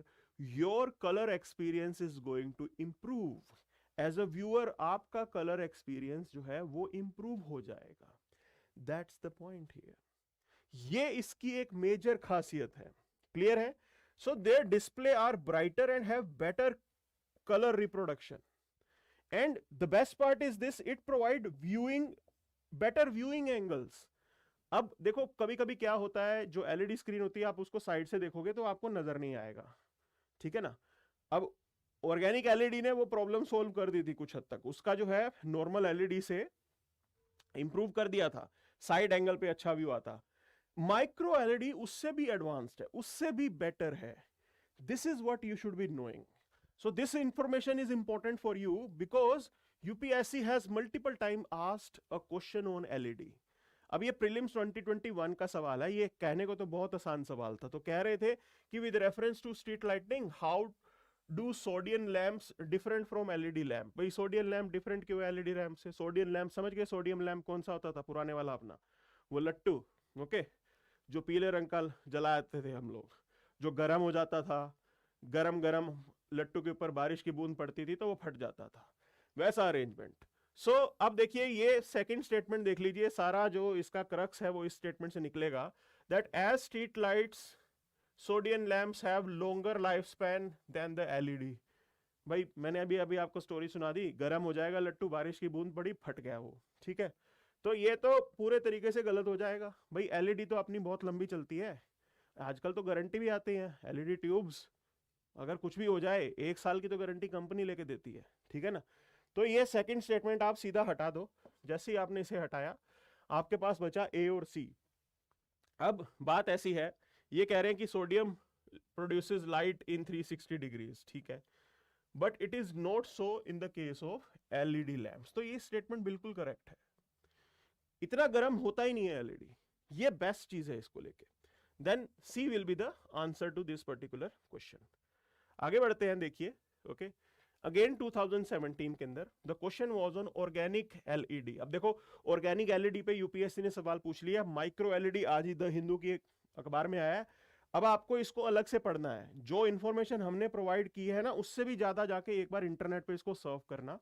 your color experience is going to improve। as a viewer आपका color experience जो है वो improve हो जाएगा। That's the point here। ये इसकी एक major खासियत है। Clear है? So their display are brighter and have better color reproduction. And the best part is this, it provide better viewing angles. अब देखो कभी कभी क्या होता है, जो एलईडी स्क्रीन होती है आप उसको साइड से देखोगे तो आपको नजर नहीं आएगा, ठीक है ना। अब ऑर्गेनिक एलईडी ने वो प्रॉब्लम सोल्व कर दी थी कुछ हद तक, उसका जो है नॉर्मल एलईडी से इंप्रूव कर दिया था, साइड एंगल पे अच्छा व्यू आता। माइक्रो एलईडी उससे भी एडवांस्ड है, उससे भी बेटर है। This is what you should be knowing. So this information is important for you because UPSC has multiple time asked a question on LED. अब ये प्रीलिम्स 2021 का सवाल है, ये कहने को तो बहुत आसान सवाल था, तो कह रहे थे कि with reference to street lightning how do sodium lamps different from LED lamp. भाई सोडियम लैंप डिफरेंट क्यों है एलईडी लैंप से? सोडियम लैंप समझ गए, सोडियम लैंप कौन सा होता था पुराने वाला अपना, वो लट्टू, ओके, जो पीले रंग का जलाते थे हम लोग, जो गर्म हो जाता था, गरम गरम लट्टू के ऊपर बारिश की बूंद पड़ती थी तो वो फट जाता था, वैसा अरेंजमेंट। सो अब देखिए ये सेकंड स्टेटमेंट देख लीजिए, सारा जो इसका क्रक्स है वो इस स्टेटमेंट से निकलेगा, that as street lights sodium lamps have longer life span than the LED. भाई मैंने अभी अभी आपको स्टोरी सुना दी, गर्म हो जाएगा लट्टू, बारिश की बूंद पड़ी, फट गया वो, ठीक है। तो ये तो पूरे तरीके से गलत हो जाएगा। भाई एलईडी तो अपनी बहुत लंबी चलती है, आजकल तो गारंटी भी आती है एलईडी ट्यूब्स, अगर कुछ भी हो जाए 1 साल की तो गारंटी कंपनी लेके देती है, ठीक है ना। तो ये सेकंड स्टेटमेंट आप सीधा हटा दो। जैसे ही आपने इसे हटाया आपके पास बचा ए और सी। अब बात ऐसी है, ये कह रहे हैं कि sodium produces light in 360 degrees, ठीक है, but it is not so in the case of LED lamps. तो ये स्टेटमेंट बिल्कुल करेक्ट है, इतना गर्म होता ही नहीं है एलईडी, ये बेस्ट चीज है इसको लेके। Then C will be the answer to this particular question. आगे बढ़ते हैं, देखिए, ओके। अगेन 2017 के अंदर the question was on organic LED. अब देखो ऑर्गेनिक एलईडी पे यूपीएससी ने सवाल पूछ लिया, माइक्रो एलईडी आज ही द हिंदू की अखबार में आया है। अब आपको इसको अलग से पढ़ना है, जो इंफॉर्मेशन हमने प्रोवाइड की है ना उससे भी ज्यादा जाके एक बार इंटरनेट पे इसको सर्व करना,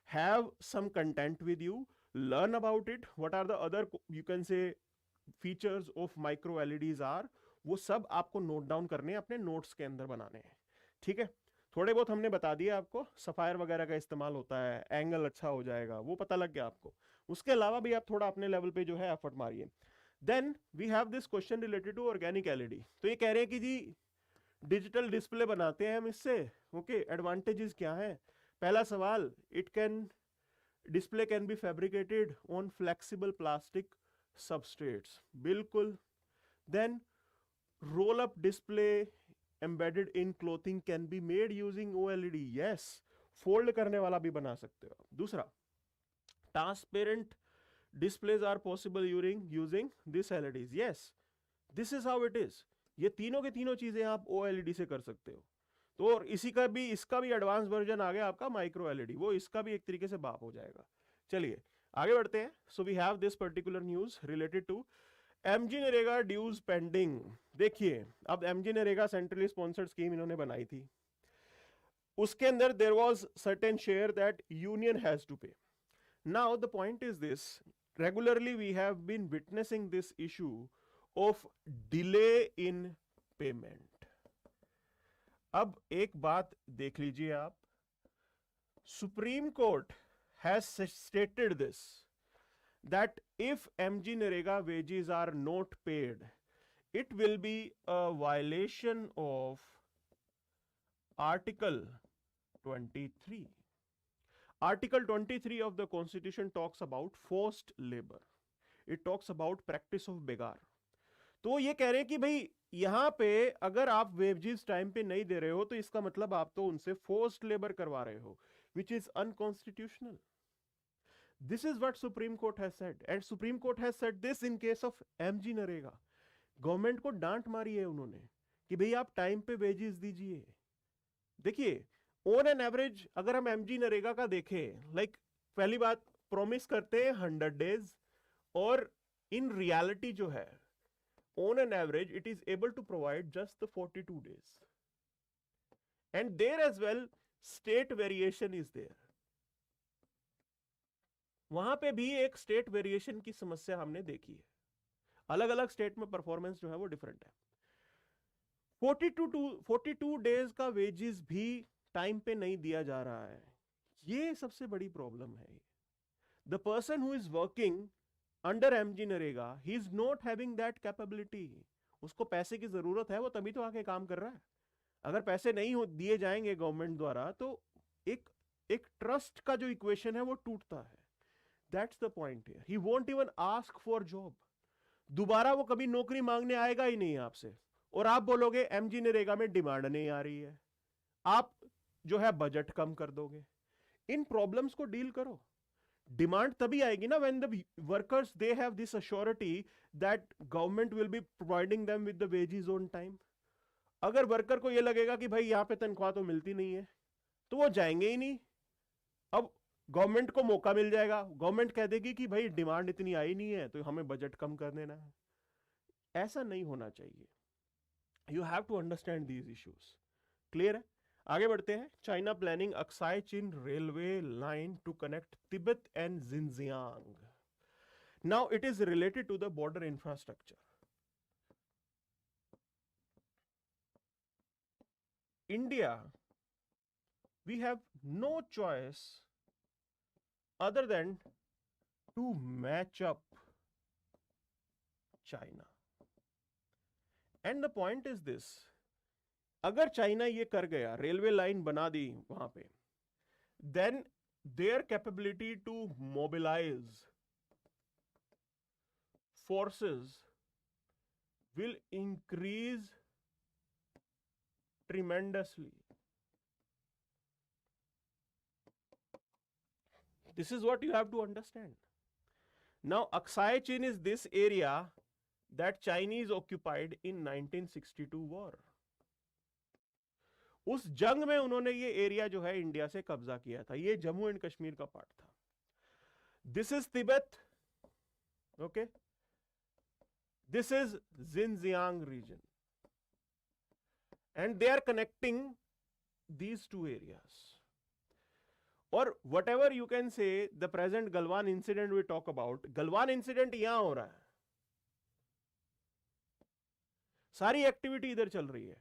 have some content with you, learn about it, what are the other you can say features of micro LEDs are, वो सब आपको नोट डाउन करने हैं, अपने नोट्स के अंदर बनाने हैं, ठीक है। थोड़े बहुत हमने बता दिया आपको, सफायर वगैरह का इस्तेमाल होता है, एंगल अच्छा हो जाएगा, वो पता लग गया आपको। उसके अलावा भी आप थोड़ा अपने लेवल पे जो है एफर्ट मारिए। Then we have this question related to organic LED. तो ये कह रहे हैं कि जी डिजिटल डिस्प्ले बनाते हैं हम इससे, ओके, एडवांटेजेस क्या है? पहला सवाल, it can display can be fabricated on flexible plastic substrates, बिल्कुल। Then roll up display embedded in clothing can be made using OLED, yes, fold करने वाला भी बना सकते हो। दूसरा, transparent displays are possible using this LEDs, yes, this is how it is। ये तीनों के तीनों चीजें आप OLED से कर सकते हो। तो और इसका भी एडवांस वर्जन आ गया आपका माइक्रो एलईडी, वो इसका भी एक तरीके से बाप हो जाएगा। चलिए आगे बढ़ते हैं। So we have this particular news related to MG NREGA dues pending. देखिए अब MG NREGA centrally sponsored scheme इन्होंने बनाई थी, उसके अंदर there was certain share that union has to pay. Now the point is this, regularly we have been witnessing this issue of delay in payment. अब एक बात देख लीजिए आप, Supreme Court has stated this that if MG Narega wages are not paid, it will be a violation of Article 23. Article 23 of the Constitution talks about forced labor. It talks about practice of begar. तो ये कह रहे हैं कि भाई यहां पे अगर आप वेजेस टाइम पे नहीं दे रहे हो तो इसका मतलब आप तो उनसे फोर्स्ड लेबर करवा रहे हो, which is unconstitutional. This is what Supreme Court has said, and Supreme Court has said this in case of MG Narega. Government को डांट मारी है उन्होंने कि भाई आप टाइम पे वेजेस दीजिए। देखिए ऑन एन एवरेज अगर हम MG नरेगा का देखें, लाइक पहली बात प्रॉमिस करते हैं 100 डेज, और इन रियलिटी जो है on an average it is able to provide just the 42 days, and there as well state variation is there. वहां पे भी एक स्टेट वेरिएशन की समस्या हमने देखी है, अलग अलग स्टेट में परफॉर्मेंस जो है वो डिफरेंट है। 42 डेज का वेजेस भी टाइम पे नहीं दिया जा रहा है, ये सबसे बड़ी प्रॉब्लम है। The person who is working under MG NREGA, he is not having that capability. उसको पैसे की जरूरत है, वो तभी तो आके काम कर रहा है। अगर पैसे नहीं दिए जाएंगे गवर्नमेंट द्वारा तो एक एक ट्रस्ट का जो इक्वेशन है वो टूटता है। That's the point here. He won't even ask for job. दोबारा वो कभी नौकरी मांगने आएगा ही नहीं आपसे, और आप बोलोगे एमजी नरेगा में डिमांड नहीं आ रही है, आप जो है बजट कम कर दोगे। इन प्रॉब्लम्स को डील करो। डिमांड तभी आएगी ना when the workers they have this assurity that government will be providing them with the wages on time. अगर वर्कर को यह लगेगा कि भाई यहां पे तनख्वाह तो मिलती नहीं है, तो वो जाएंगे ही नहीं। अब गवर्नमेंट को मौका मिल जाएगा, गवर्नमेंट कह देगी कि भाई डिमांड इतनी आई नहीं है तो हमें बजट कम कर देना है। ऐसा नहीं होना चाहिए। You have to understand these issues. Clear है? आगे बढ़ते हैं। China planning Aksai Chin railway line to connect Tibet and Xinjiang. Now it is related to the border infrastructure. India, we have no choice other than to match up China. And the point is this, अगर China ये कर गया, railway line बना दी वहां पे, then their capability to mobilize forces will increase tremendously. This is what you have to understand. Now, Aksai Chin is this area that Chinese occupied in 1962 war. उस जंग में उन्होंने ये एरिया जो है इंडिया से कब्जा किया था। ये जम्मू एंड कश्मीर का पार्ट था। This is Tibet, okay, this is Xinjiang region, and they are connecting these two areas. Or whatever you can say, the present Galwan incident we talk about, Galwan incident यहां हो रहा है, सारी activity इधर चल रही है।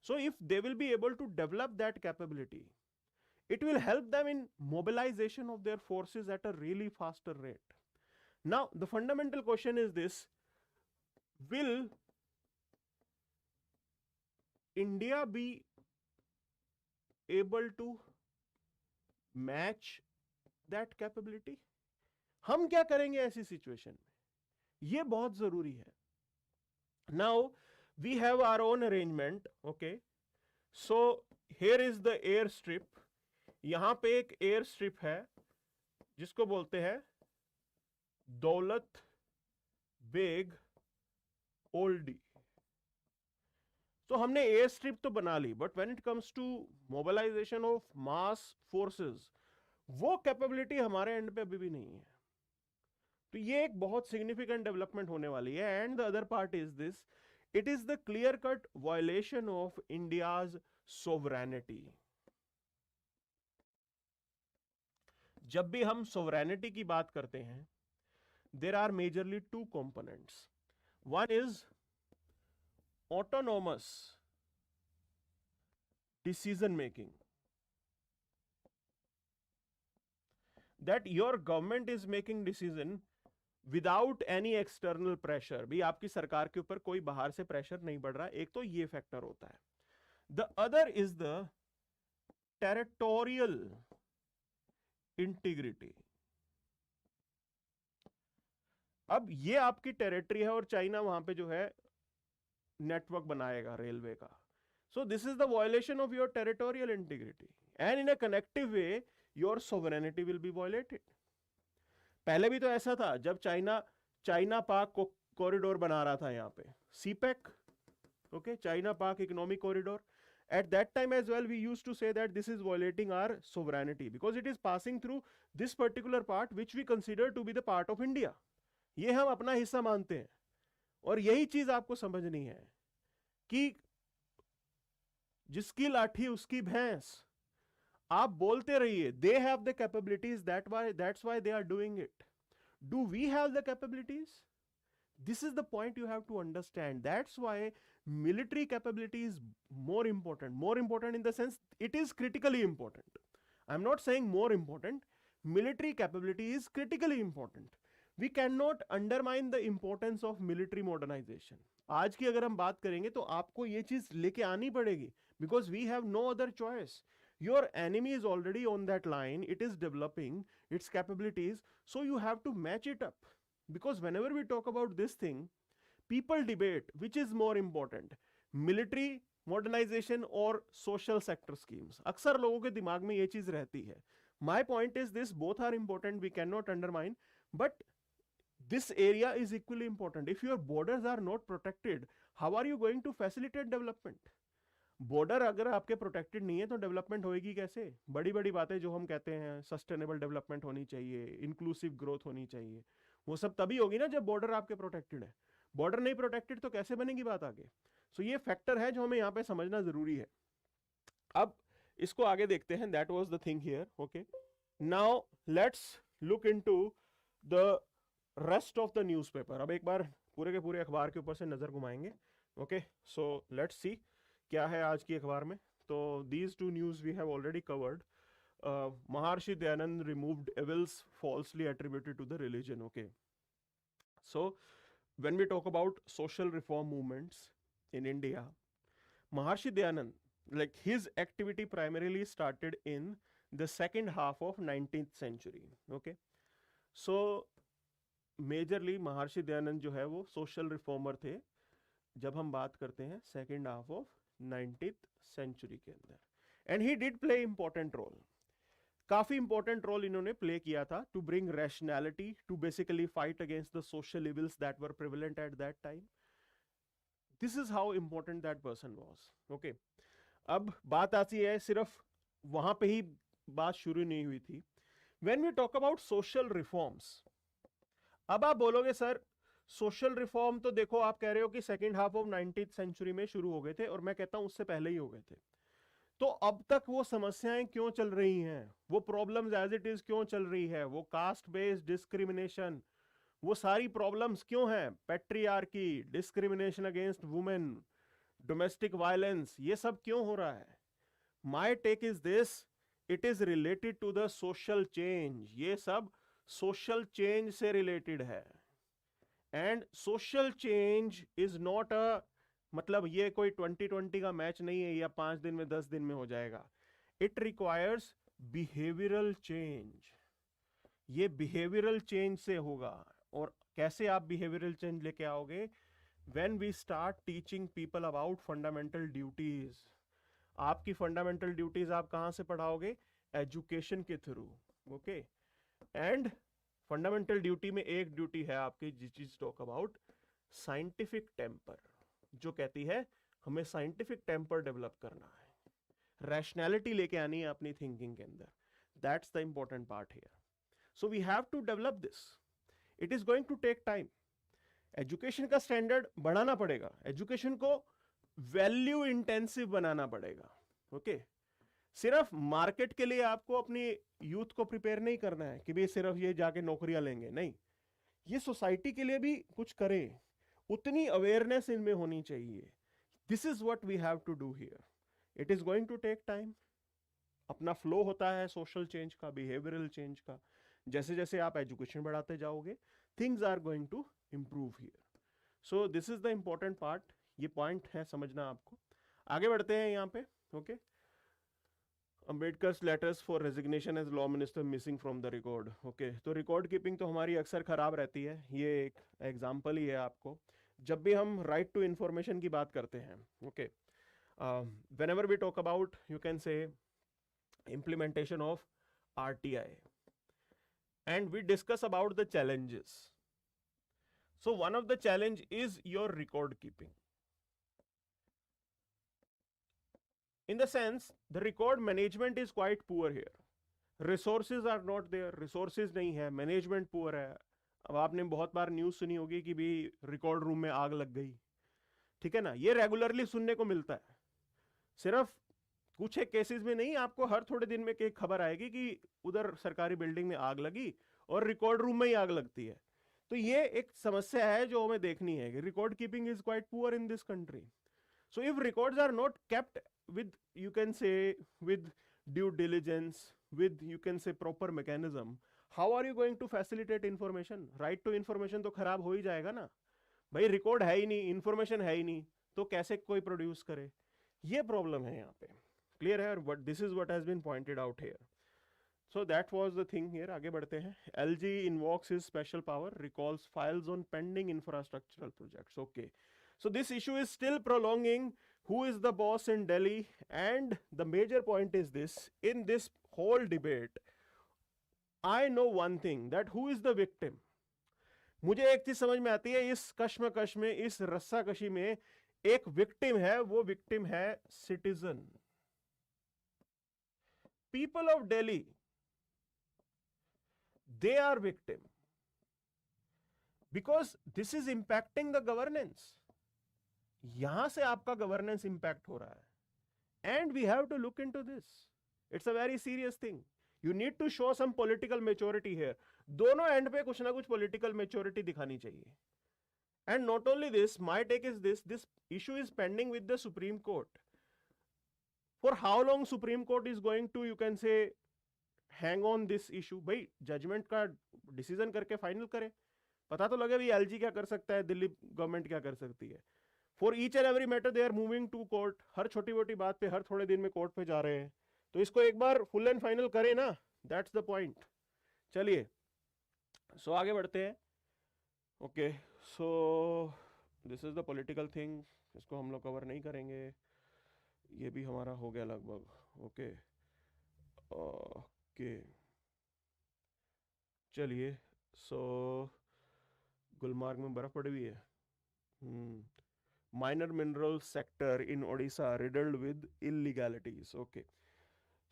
So if they will be able to develop that capability, it will help them in mobilization of their forces at a really faster rate. Now the fundamental question is this: will India be able to match that capability? हम क्या करेंगे ऐसी situation में, ये बहुत जरूरी है। Now we have our own arrangement, okay? So here is the air strip. यहां पे एक एयर स्ट्रिप है जिसको बोलते हैं दौलत बेग ओल्डी। तो हमने एयर स्ट्रिप तो बना ली, but when it comes to mobilisation of mass forces, वो कैपेबिलिटी हमारे एंड पे अभी भी नहीं है। तो ये एक बहुत सिग्निफिकेंट डेवलपमेंट होने वाली है। And the other part is this, it is the clear cut violation of India's sovereignty. जब भी हम सोवरेनिटी की बात करते हैं, there are majorly two components. One is autonomous decision making, that your government is making decision without any external pressure। भी आपकी सरकार के ऊपर कोई बाहर से प्रेशर नहीं बढ़ रहा, एक तो ये फैक्टर होता है। The other is the territorial integrity। अब ये आपकी टेरिटरी है और चाइना वहां पे जो है नेटवर्क बनाएगा रेलवे का। सो this is the violation of your territorial integrity, and in a connective way your sovereignty will be violated. पहले भी तो ऐसा था, जब चाइना पाक कॉरिडोर बना रहा था यहाँ पे, सीपेक, ओके, चाइना पाक economic corridor, at that time as well we used to say that this is violating our sovereignty because it is passing through this particular part which we consider to be the part of India। ये हम अपना हिस्सा मानते हैं। और यही चीज आपको समझनी है कि जिसकी लाठी उसकी भैंस। आप बोलते रहिए they have the capabilities, that's why they are doing it. Do we have the capabilities? This is the point you have to understand. That's why military capability is more important in the sense it is critically important. I'm not saying more important. Military capability is critically important. We cannot undermine the importance of military modernization. आज की अगर हम बात करेंगे तो आपको ये चीज लेके आनी पड़ेगी, because we have no other choice. Your enemy is already on that line, it is developing its capabilities, so you have to match it up. Because whenever we talk about this thing, people debate which is more important, military modernization or social sector schemes. अक्सर लोगों के दिमाग में ये चीज रहती है. My point is this, both are important, we cannot undermine, but this area is equally important. If your borders are not protected, how are you going to facilitate development? Border अगर आपके प्रोटेक्टेड नहीं है तो development होएगी कैसे? बड़ी बड़ी बातें जो हम कहते हैं, सस्टेनेबल डेवलपमेंट होनी चाहिए, इंक्लूसिव ग्रोथ होनी चाहिए, वो सब तभी होगी ना जब बॉर्डर आपके प्रोटेक्टेड है. बॉर्डर नहीं प्रोटेक्टेड तो कैसे बनेगी बात आगे? सो ये फैक्टर है जो हमें यहाँ पे समझना जरूरी है. अब इसको आगे देखते हैं. That was the thing here. Okay, now let's look into the rest of the newspaper. अब एक बार पूरे के पूरे अखबार के ऊपर से नजर घुमाएंगे. ओके, सो लेट्स सी क्या है आज की अखबार में. तो these two news we have already covered. Maharshi Dayanand removed evils falsely attributed to the religion. Okay, so when we talk about social reform movements in India, Maharshi Dayanand, like his activity primarily started in the second half of 19th century. Okay, so majorly Maharshi Dayanand जो है वो social reformer थे जब हम बात करते हैं second half of 19th century के अंदर. And he did play important role. काफी इंपॉर्टेंट रोल इन्होंने प्ले किया था to bring rationality, to basically fight against the social evils that were prevalent at that time. This is how important that person was. Okay, अब बात आती है, सिर्फ वहां पे ही बात शुरू नहीं हुई थी. When we talk about social reforms, अब आप बोलोगे सर सोशल रिफॉर्म तो देखो आप कह रहे हो कि second half of 19th century में शुरू हो गए थे, और मैं कहता हूं उससे पहले ही हो गए थे. तो अब तक वो समस्याएं क्यों चल रही हैं, वो प्रॉब्लम्स एज इट इज क्यों चल रही है, वो कास्ट बेस्ड डिस्क्रिमिनेशन, वो सारी प्रॉब्लम्स क्यों हैं, patriarchy, discrimination against women, domestic violence, ये सब क्यों हो रहा है? My take is this, it is related to the social change. ये सब सोशल चेंज से रिलेटेड है. And social change is not a, मतलब ये कोई 2020 का मैच नहीं है या 5 दिन में 10 दिन में हो जाएगा. It requires behavioural change. ये बिहेवियरल चेंज से होगा. और कैसे आप बिहेवियरल चेंज लेके आओगे? When we start teaching people about fundamental duties. आपकी फंडामेंटल ड्यूटीज आप कहां से पढ़ाओगे? एजुकेशन के through. Okay, and fundamental duty में एक ड्यूटी है आपकी, जिस is talk about scientific temper, जो कहती है हमें साइंटिफिक टेम्पर डेवलप करना है, रैशनैलिटी लेके आनी है अपनी थिंकिंग के अंदर. That's the important part here. So we have to develop this. It is going to take time. Education का स्टैंडर्ड बढ़ाना पड़ेगा, एजुकेशन को वैल्यू इंटेंसिव बनाना पड़ेगा. ओके, सिर्फ मार्केट के लिए आपको अपनी यूथ को प्रिपेयर नहीं करना है कि भाई सिर्फ ये जाके नौकरियां लेंगे, नहीं. ये सोसाइटी के लिए भी कुछ करें, उतनी अवेयरनेस इनमें होनी चाहिए. This is what we have to do here. It is going to take time. अपना फ्लो होता है सोशल चेंज का, बिहेवियरल चेंज का. जैसे जैसे आप एजुकेशन बढ़ाते जाओगे, things are going to improve here. So this is the important part. ये पॉइंट है समझना आपको. आगे बढ़ते हैं यहाँ पे. Okay, Ambedkar's letters for resignation as law minister missing from the record. Okay, तो रिकॉर्ड कीपिंग तो हमारी अक्सर खराब रहती है. ये एक एग्जाम्पल ही है आपको. जब भी हम राइट टू इंफॉर्मेशन की बात करते हैं, okay, whenever we talk about, you can say, implementation of RTI, and we discuss about the challenges. So one of the challenge is your record keeping. In the sense, the record management is quite poor here. Resources are not there. Resources नहीं है, management poor है. अब आपने बहुत बार news सुनी होगी कि भी रिकॉर्ड रूम में आग लग गई. ठीक है ना, ये रेगुलरली सुनने को मिलता है. सिर्फ कुछ एक केसेस में नहीं, आपको हर थोड़े दिन में एक खबर आएगी कि उधर सरकारी बिल्डिंग में आग लगी और रिकॉर्ड रूम में ही आग लगती है. तो ये एक समस्या है जो हमें देखनी है कि record keeping is quite poor in this country. So if records are not kept with, you can say, with due diligence, with, you can say, proper mechanism, how are you going to facilitate information? Right to information तो खराब हो ही जाएगा ना भाई, record है ही नहीं, information है ही नहीं, तो कैसे कोई प्रोड्यूस करे? ये प्रॉब्लम है यहाँ पे, क्लियर है? But this is what has been pointed out here. So that was the thing here. आगे बढ़ते हैं. LG invokes his special power, recalls files on pending infrastructural projects. Okay. So this issue is still prolonging. Who is the boss in Delhi? And the major point is this: in this whole debate, I know one thing, that who is the victim? मुझे एक चीज समझ में आती है, इस कश्मकश में, इस रस्साकशी में एक विक्टिम है. वो विक्टिम है citizen, people of Delhi. They are victim because this is impacting the governance. यहां से आपका गवर्नेंस इंपैक्ट हो रहा है, and we have to look into this. It's a very serious thing. You need to show some political maturity here. दोनों and पे कुछ ना कुछ पॉलिटिकल मेच्योरिटी दिखानी चाहिए. And not only this, my take is this issue is pending with the Supreme Court. For how long Supreme Court is going to, you can say, hang on this issue? भाई judgement का decision करके final करें, पता तो लगे भाई LG क्या कर सकता है, दिल्ली गवर्नमेंट क्या कर सकती है. For each and every matter they are moving to court. हर छोटी मोटी बात पे हर थोड़े दिन में कोर्ट पे जा रहे हैं, तो इसको एक बार फुल एंड फाइनल करें ना. That's the point. चलिए, सो आगे बढ़ते हैं. Okay, so this is the political thing. इसको हम लोग कवर नहीं करेंगे, ये भी हमारा हो गया लगभग. ओके ओके, चलिए. सो गुलमार्ग में बर्फ पड़ी हुई है. Minor mineral sector in Odisha riddled with illegalities. Okay,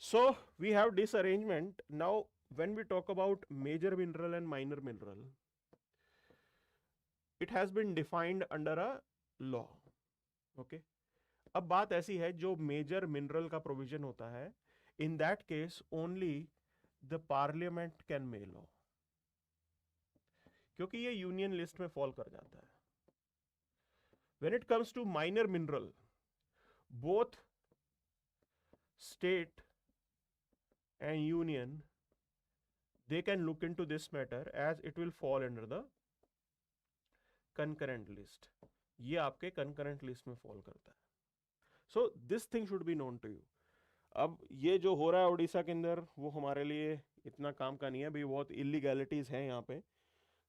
so we have disarrangement. Now when we talk about major mineral and minor mineral, it has been defined under a law. Okay, अब बात ऐसी है, जो मेजर मिनरल का provision होता है, in that case only the parliament can make law, क्योंकि ये यूनियन लिस्ट में फॉल कर जाता है. when it comes to minor mineral, both state and union, they can look into this matter as it will fall under the concurrent list. ये आपके concurrent list में fall करता है. so this thing should be known to you. अब ये जो हो रहा है उड़ीसा के अंदर, वो हमारे लिए इतना काम का नहीं है भाई, बहुत इलीगैलिटीज हैं यहाँ पे.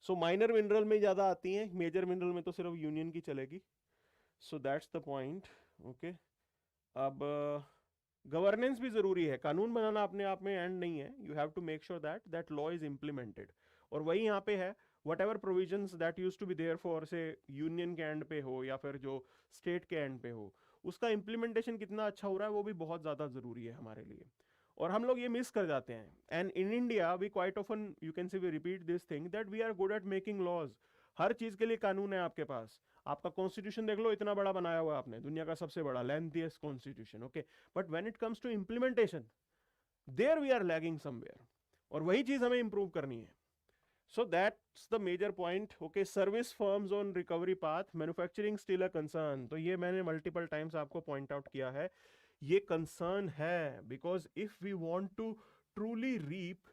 सो माइनर मिनरल में ज़्यादा आती हैं, मेजर मिनरल में तो सिर्फ यूनियन की चलेगी. So that's the point. Okay, अब गवर्नेंस भी ज़रूरी है. कानून बनाना अपने आप में एंड नहीं है. You have to make sure that law is implemented. और वही यहाँ पे है, whatever provisions that used to be there for, say union के एंड पे हो या फिर जो स्टेट के एंड पे हो, उसका इम्प्लीमेंटेशन कितना अच्छा हो रहा है वो भी बहुत ज़्यादा ज़रूरी है हमारे लिए. और हम लोग ये मिस कर जाते हैं. And in India we quite often, you can say we repeat this thing, that we are good at making laws. हर चीज़ के लिए कानून है आपके पास. आपका कॉन्स्टिट्यूशन देख लो, इतना बड़ा बनाया हुआ है आपने, दुनिया का सबसे बड़ा lengthiest constitution. Okay, but when it comes to implementation, there we are lagging somewhere, और वही चीज़ हमें इंप्रूव करनी है. So that's the major point. Okay, service firms on recovery path, manufacturing still a concern. तो ये मैंने multiple times आपको point out किया है, ये concern है, because if we want to truly reap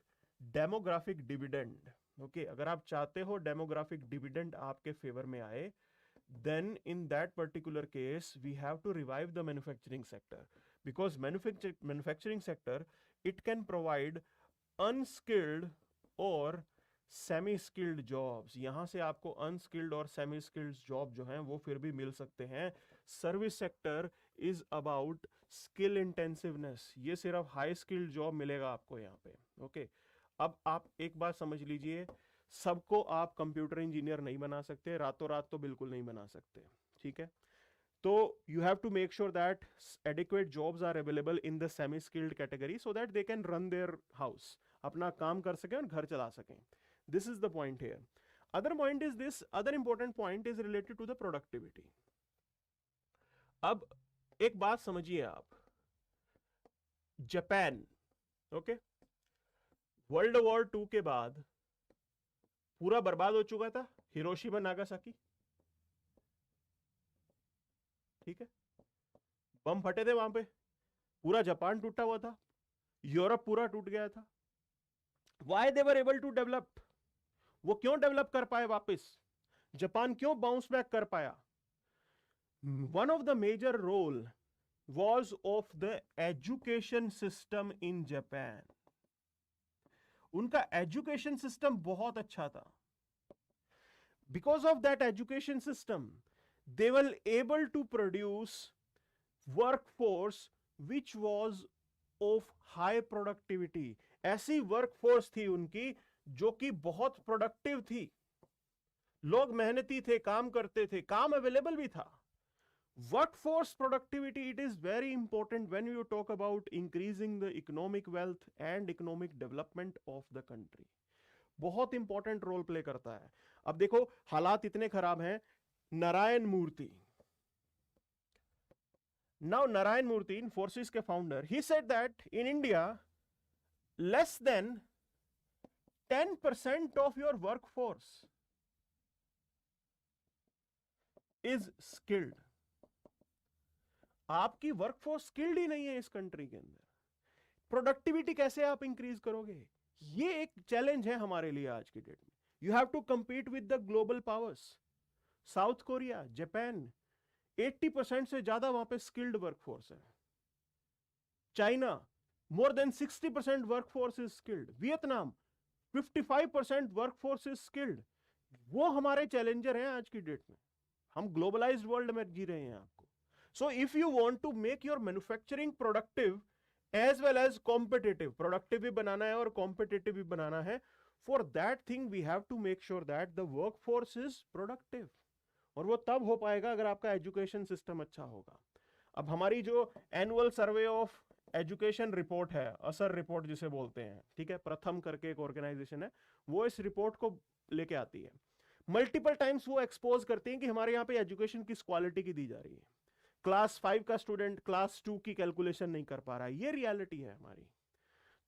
demographic dividend, okay, अगर आप चाहते हो demographic dividend आपके favor में आए, then in that particular case we have to revive the manufacturing sector, because manufacturing sector, it can provide unskilled or semi skilled jobs. यहाँ से आपको अनस्किल्ड और सेमी स्किल्ड जॉब जो हैं वो फिर भी मिल सकते हैं. Service sector is about skill intensiveness. ये सिर्फ हाई स्किल्ड जॉब मिलेगा आपको यहाँ पे. ओके, अब आप एक बात समझ लीजिए, सबको आप कंप्यूटर इंजीनियर नहीं बना सकते, रातों रात तो बिल्कुल नहीं बना सकते. ठीक है, तो you have to make sure that adequate jobs are available in the semi skilled category, so that they can run their house, अपना काम कर सकें और घर चला सकें. This is the point here. Other point is this, other important point is related to the productivity. अब एक बात समझिए आप, जापान, ओके, वर्ल्ड वॉर 2 के बाद पूरा बर्बाद हो चुका था, हिरोशिमा नागासाकी. ठीक है, बम फटे थे वहां पे, पूरा जापान टूटा हुआ था, यूरोप पूरा टूट गया था। Why they were able to develop, वो क्यों डेवलप कर पाए वापस, जापान क्यों बाउंस बैक कर पाया? One of the major role was of the education system in Japan. उनका एजुकेशन सिस्टम बहुत अच्छा था. Because of that education system, they were able to produce workforce which was of high productivity. ऐसी वर्कफोर्स थी उनकी जो कि बहुत प्रोडक्टिव थी, लोग मेहनती थे, काम करते थे, काम अवेलेबल भी था. Workforce productivity, it is very important when you talk about increasing the economic wealth and economic development of the country. बहुत इंपॉर्टेंट रोल प्ले करता है. अब देखो हालात इतने खराब हैं. नारायण मूर्ति, now Narayan Murthy, Infosys के founder, he said that in India less than 10% of your workforce is skilled. आपकी वर्कफोर्स स्किल्ड ही नहीं है इस कंट्री के अंदर. प्रोडक्टिविटी कैसे आप इंक्रीज करोगे? ये एक चैलेंज है हमारे लिए आज की डेट में. You have to compete with the global powers. South Korea, Japan, 80% से ज्यादा वहां पे स्किल्ड वर्कफोर्स है. China, more than 60% workforce is skilled. Vietnam, 55% workforce is skilled. वो हमारे चैलेंजर हैं आज की डेट में. हम ग्लोबलाइज्ड वर्ल्ड में जी रहे हैं आपको. So if you want to make your manufacturing productive as well as competitive, productive भी बनाना है और competitive भी बनाना है, for that thing we have to make sure that the workforce is productive. और वो तब हो पाएगा अगर आपका एजुकेशन सिस्टम अच्छा होगा. अब हमारी जो annual survey of education report है, असर रिपोर्ट जिसे बोलते हैं, ठीक है, प्रथम करके एक ऑर्गेनाइजेशन है, वो इस रिपोर्ट को लेके आती है. मल्टीपल टाइम्स वो एक्सपोज करती हैं कि हमारे यहाँ पे एजुकेशन किस क्वालिटी की दी जा रही है. क्लास 5 का स्टूडेंट क्लास 2 की कैलकुलेशन नहीं कर पा रहा है. ये रियलिटी है हमारी.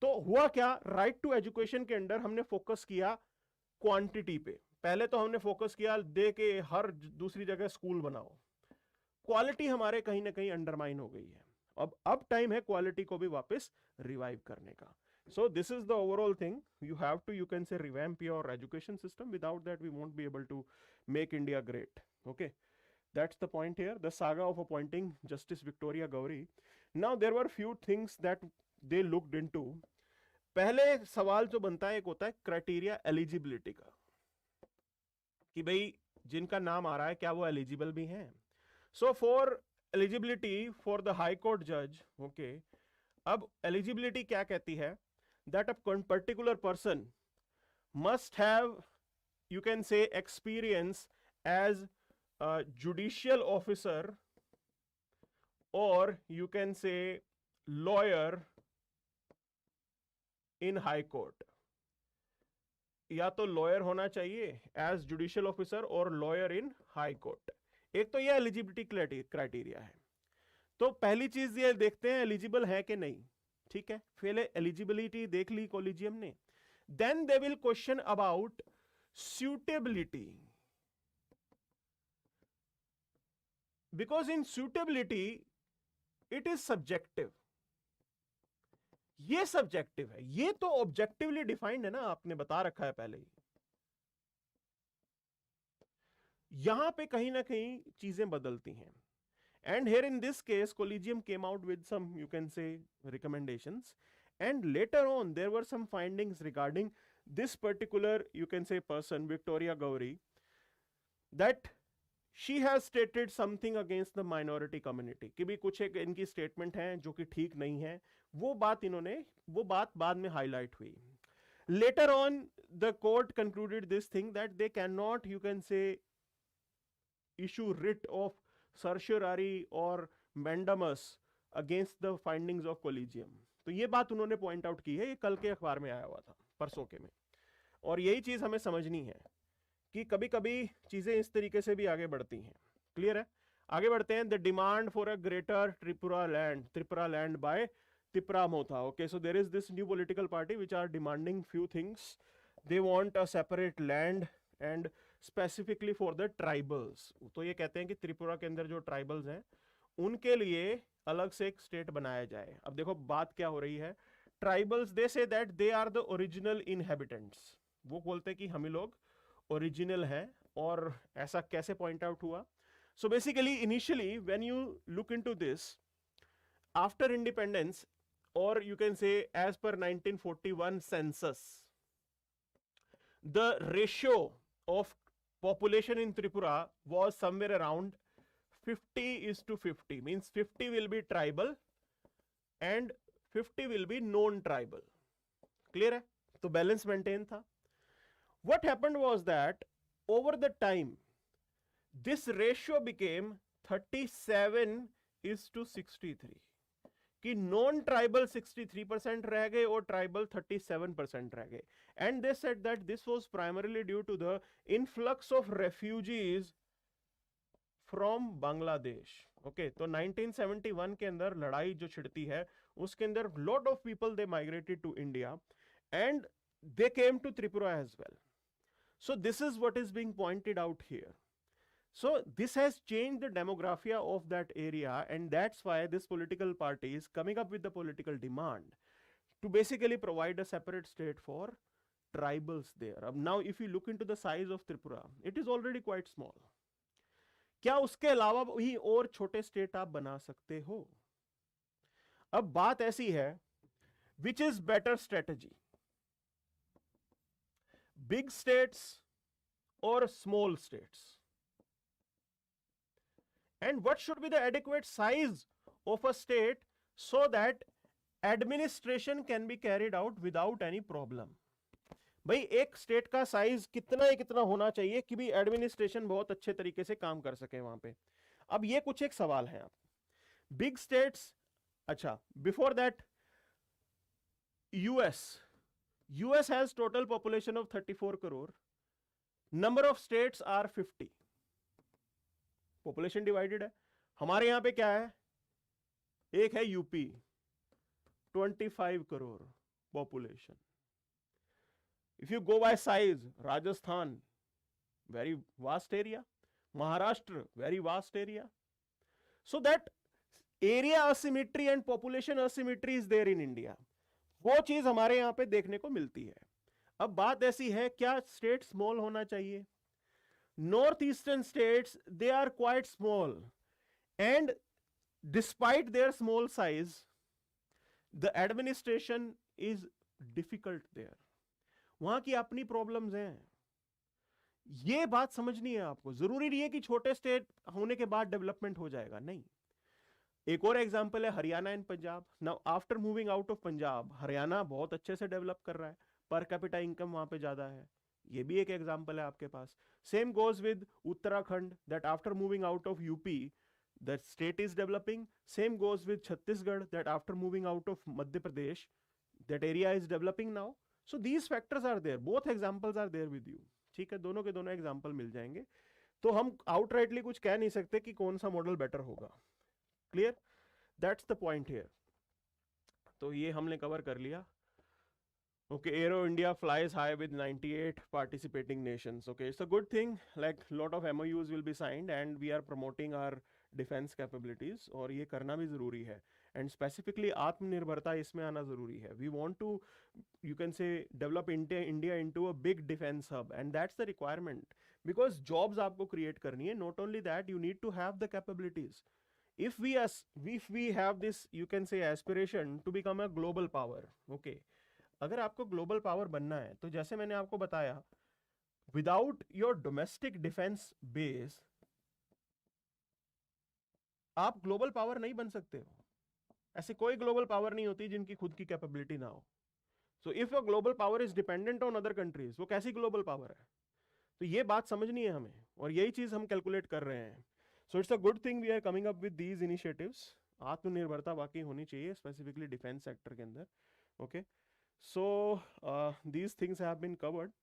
तो हुआ क्या, राइट टू एजुकेशन के अंडर हमने फोकस किया क्वांटिटी पे. पहले तो हमने फोकस किया दे के हर दूसरी जगह स्कूल बनाओ. क्वालिटी हमारे कहीं ना कहीं अंडरमाइन हो गई है. अब टाइम है क्वालिटी को भी वापस रिवाइव करने का. So this is the overall thing. You have to, you can say, revamp your education system. Without that we won't be able to make India great. Okay, that's the point here. The saga of appointing Justice Victoria Gowri. Now there were few things that they looked into. पहले सवाल जो बनता है एक होता है criteria eligibility का, कि भाई जिनका नाम आ रहा है क्या वो एलिजिबल भी हैं. So for eligibility for the high court जज, ओके, अब एलिजिबिलिटी क्या कहती है, that a particular person must have, you can say, experience as judicial officer or you can say lawyer in high court. या तो lawyer होना चाहिए as judicial officer और लॉयर इन हाई कोर्ट. एक तो ये एलिजिबिलिटी क्राइटेरिया है. तो पहली चीज ये देखते हैं एलिजिबल है कि नहीं. ठीक है, पहले एलिजिबिलिटी देख ली कॉलेजियम ने. Then they will question about suitability. Because in suitability it is subjective. ये सब्जेक्टिव है, ये तो ऑब्जेक्टिवली डिफाइंड है ना, आपने बता रखा है पहले ही. यहां पे कहीं ना कहीं चीजें बदलती हैं. And here in this case collegium came out with some, you can say, recommendations, and later on there were some findings regarding this particular, you can say, person, Victoria Gowri, that she has stated something against the minority community. कि भी कुछ एक इनकी statement है जो कि ठीक नहीं है. वो बात बाद में हाईलाइट हुई. Later on the court concluded this thing that they cannot, you can say, issue writ of certiorari or mandamus against the findings of collegium. तो ये बात उन्होंने पॉइंट आउट की है. ये कल के अखबार में आया हुआ था, परसों के में. और यही चीज हमें समझनी है कि कभी कभी चीजें इस तरीके से भी आगे बढ़ती हैं. क्लियर है? आगे बढ़ते हैं. The demand for a greater Tripura land by Tipra Motha. Okay, so there is this new political party which are demanding few things. They want a separate land and specifically for the tribals. तो ये कहते हैं कि त्रिपुरा के अंदर जो tribals हैं उनके लिए अलग से एक स्टेट बनाया जाए। अब देखो बात क्या हो रही है, tribals they say that they are the original inhabitants, वो बोलते हैं कि हम ही लोग ओरिजिनल हैं। और ऐसा कैसे पॉइंट आउट हुआ? So basically initially when you look into this, after independence, or you can say as per 1941 census, the ratio of population in Tripura was somewhere around 50:50, means 50 will be tribal and 50 will be non-tribal. Clear है? तो balance maintain था. What happened was that over the time this ratio became 37:63, कि non tribal 63% रह गए और tribal 37% रह गए। And they said that this was primarily due to the influx of refugees from Bangladesh. Okay, तो 1971 के अंदर लड़ाई जो छिड़ती है उसके अंदर lot of people they migrated to India and they came to Tripura as well. So this is what is being pointed out here. So this has changed the demography of that area, and that's why this political party is coming up with the political demand to basically provide a separate state for tribals there. Now if you look into the size of Tripura, it is already quite small. क्या उसके अलावा भी और छोटे state आप बना सकते हो? अब बात ऐसी है, which is better strategy, big states or small states? And what should be the adequate size of a state so that administration can be carried out without any problem? भाई एक स्टेट का साइज कितना होना चाहिए कि भी administration बहुत अच्छे तरीके से काम कर सके वहां पे? अब ये कुछ एक सवाल है आप बिग स्टेट्स। अच्छा, before that US has total population of 34 crore, number of states are 50, population divided है। हमारे यहां पे क्या है, एक है UP 25 crore population. If you go by size, Rajasthan very vast area, Maharashtra very vast area, so that area asymmetry and population asymmetry is there in India. वो चीज हमारे यहां पे देखने को मिलती है। अब बात ऐसी है, क्या स्टेट स्मॉल होना चाहिए? Northeastern states, they are quite small, and despite their small size, the administration is difficult there. वहां की अपनी प्रॉब्लम्स हैं, ये बात समझनी है आपको। जरूरी नहीं है कि छोटे स्टेट होने के बाद डेवलपमेंट हो जाएगा, नहीं। एक और एग्जांपल है Haryana and Punjab. Now after moving out of Punjab, Haryana बहुत अच्छे से डेवलप कर रहा है, पर कैपिटा इनकम वहां पे ज्यादा है, ये भी एक एग्जांपल है आपके पास। Same goes with Uttarakhand, that after moving out of UP the state is developing. Same goes with Chhattisgarh, that after moving out of Madhya Pradesh that area is developing now. So these factors are there, both examples are there with you. ठीक है, दोनों के दोनों example मिल जाएंगे। तो हम outrightly कुछ कह नहीं सकते कि कौन सा मॉडल बेटर होगा। Clear, that's the point here. तो ये हमने कवर कर लिया। Okay, Aero India flies high with 98 participating nations. Okay, it's a good thing. Like lot of MOUs will be signed, and we are promoting our defense capabilities. और ये करना भी जरूरी है. And specifically आत्मनिर्भरता इसमें आना जरूरी है. We want to, you can say, develop India into a big defense hub, and that's the requirement. Because jobs आपको create करनी है. Not only that, you need to have the capabilities. If we have this, you can say, aspiration to become a global power. Okay. अगर आपको global power बनना है, तो जैसे मैंने आपको बताया, without your domestic defence base आप ग्लोबल पावर नहीं बन सकते हो। ऐसे कोई ग्लोबल पावर नहीं होती जिनकी खुद की कैपेबिलिटी ना हो। So if a global power is dependent on other countries, वो कैसी ग्लोबल पावर है? तो ये बात समझनी है हमें, और यही चीज हम कैलकुलेट कर रहे हैं। So it's a good thing we are coming up with these initiatives. आत्मनिर्भरता वाकई होनी चाहिए, स्पेसिफिकली डिफेंस सेक्टर के अंदर। Okay, so these things have been covered,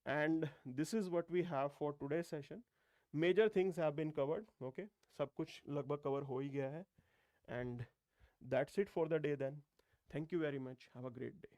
and this is what we have for today's session. Major things have been covered. Okay, सब कुछ लगभग cover हो ही गया है, and that's it for the day then. Thank you very much. Have a great day.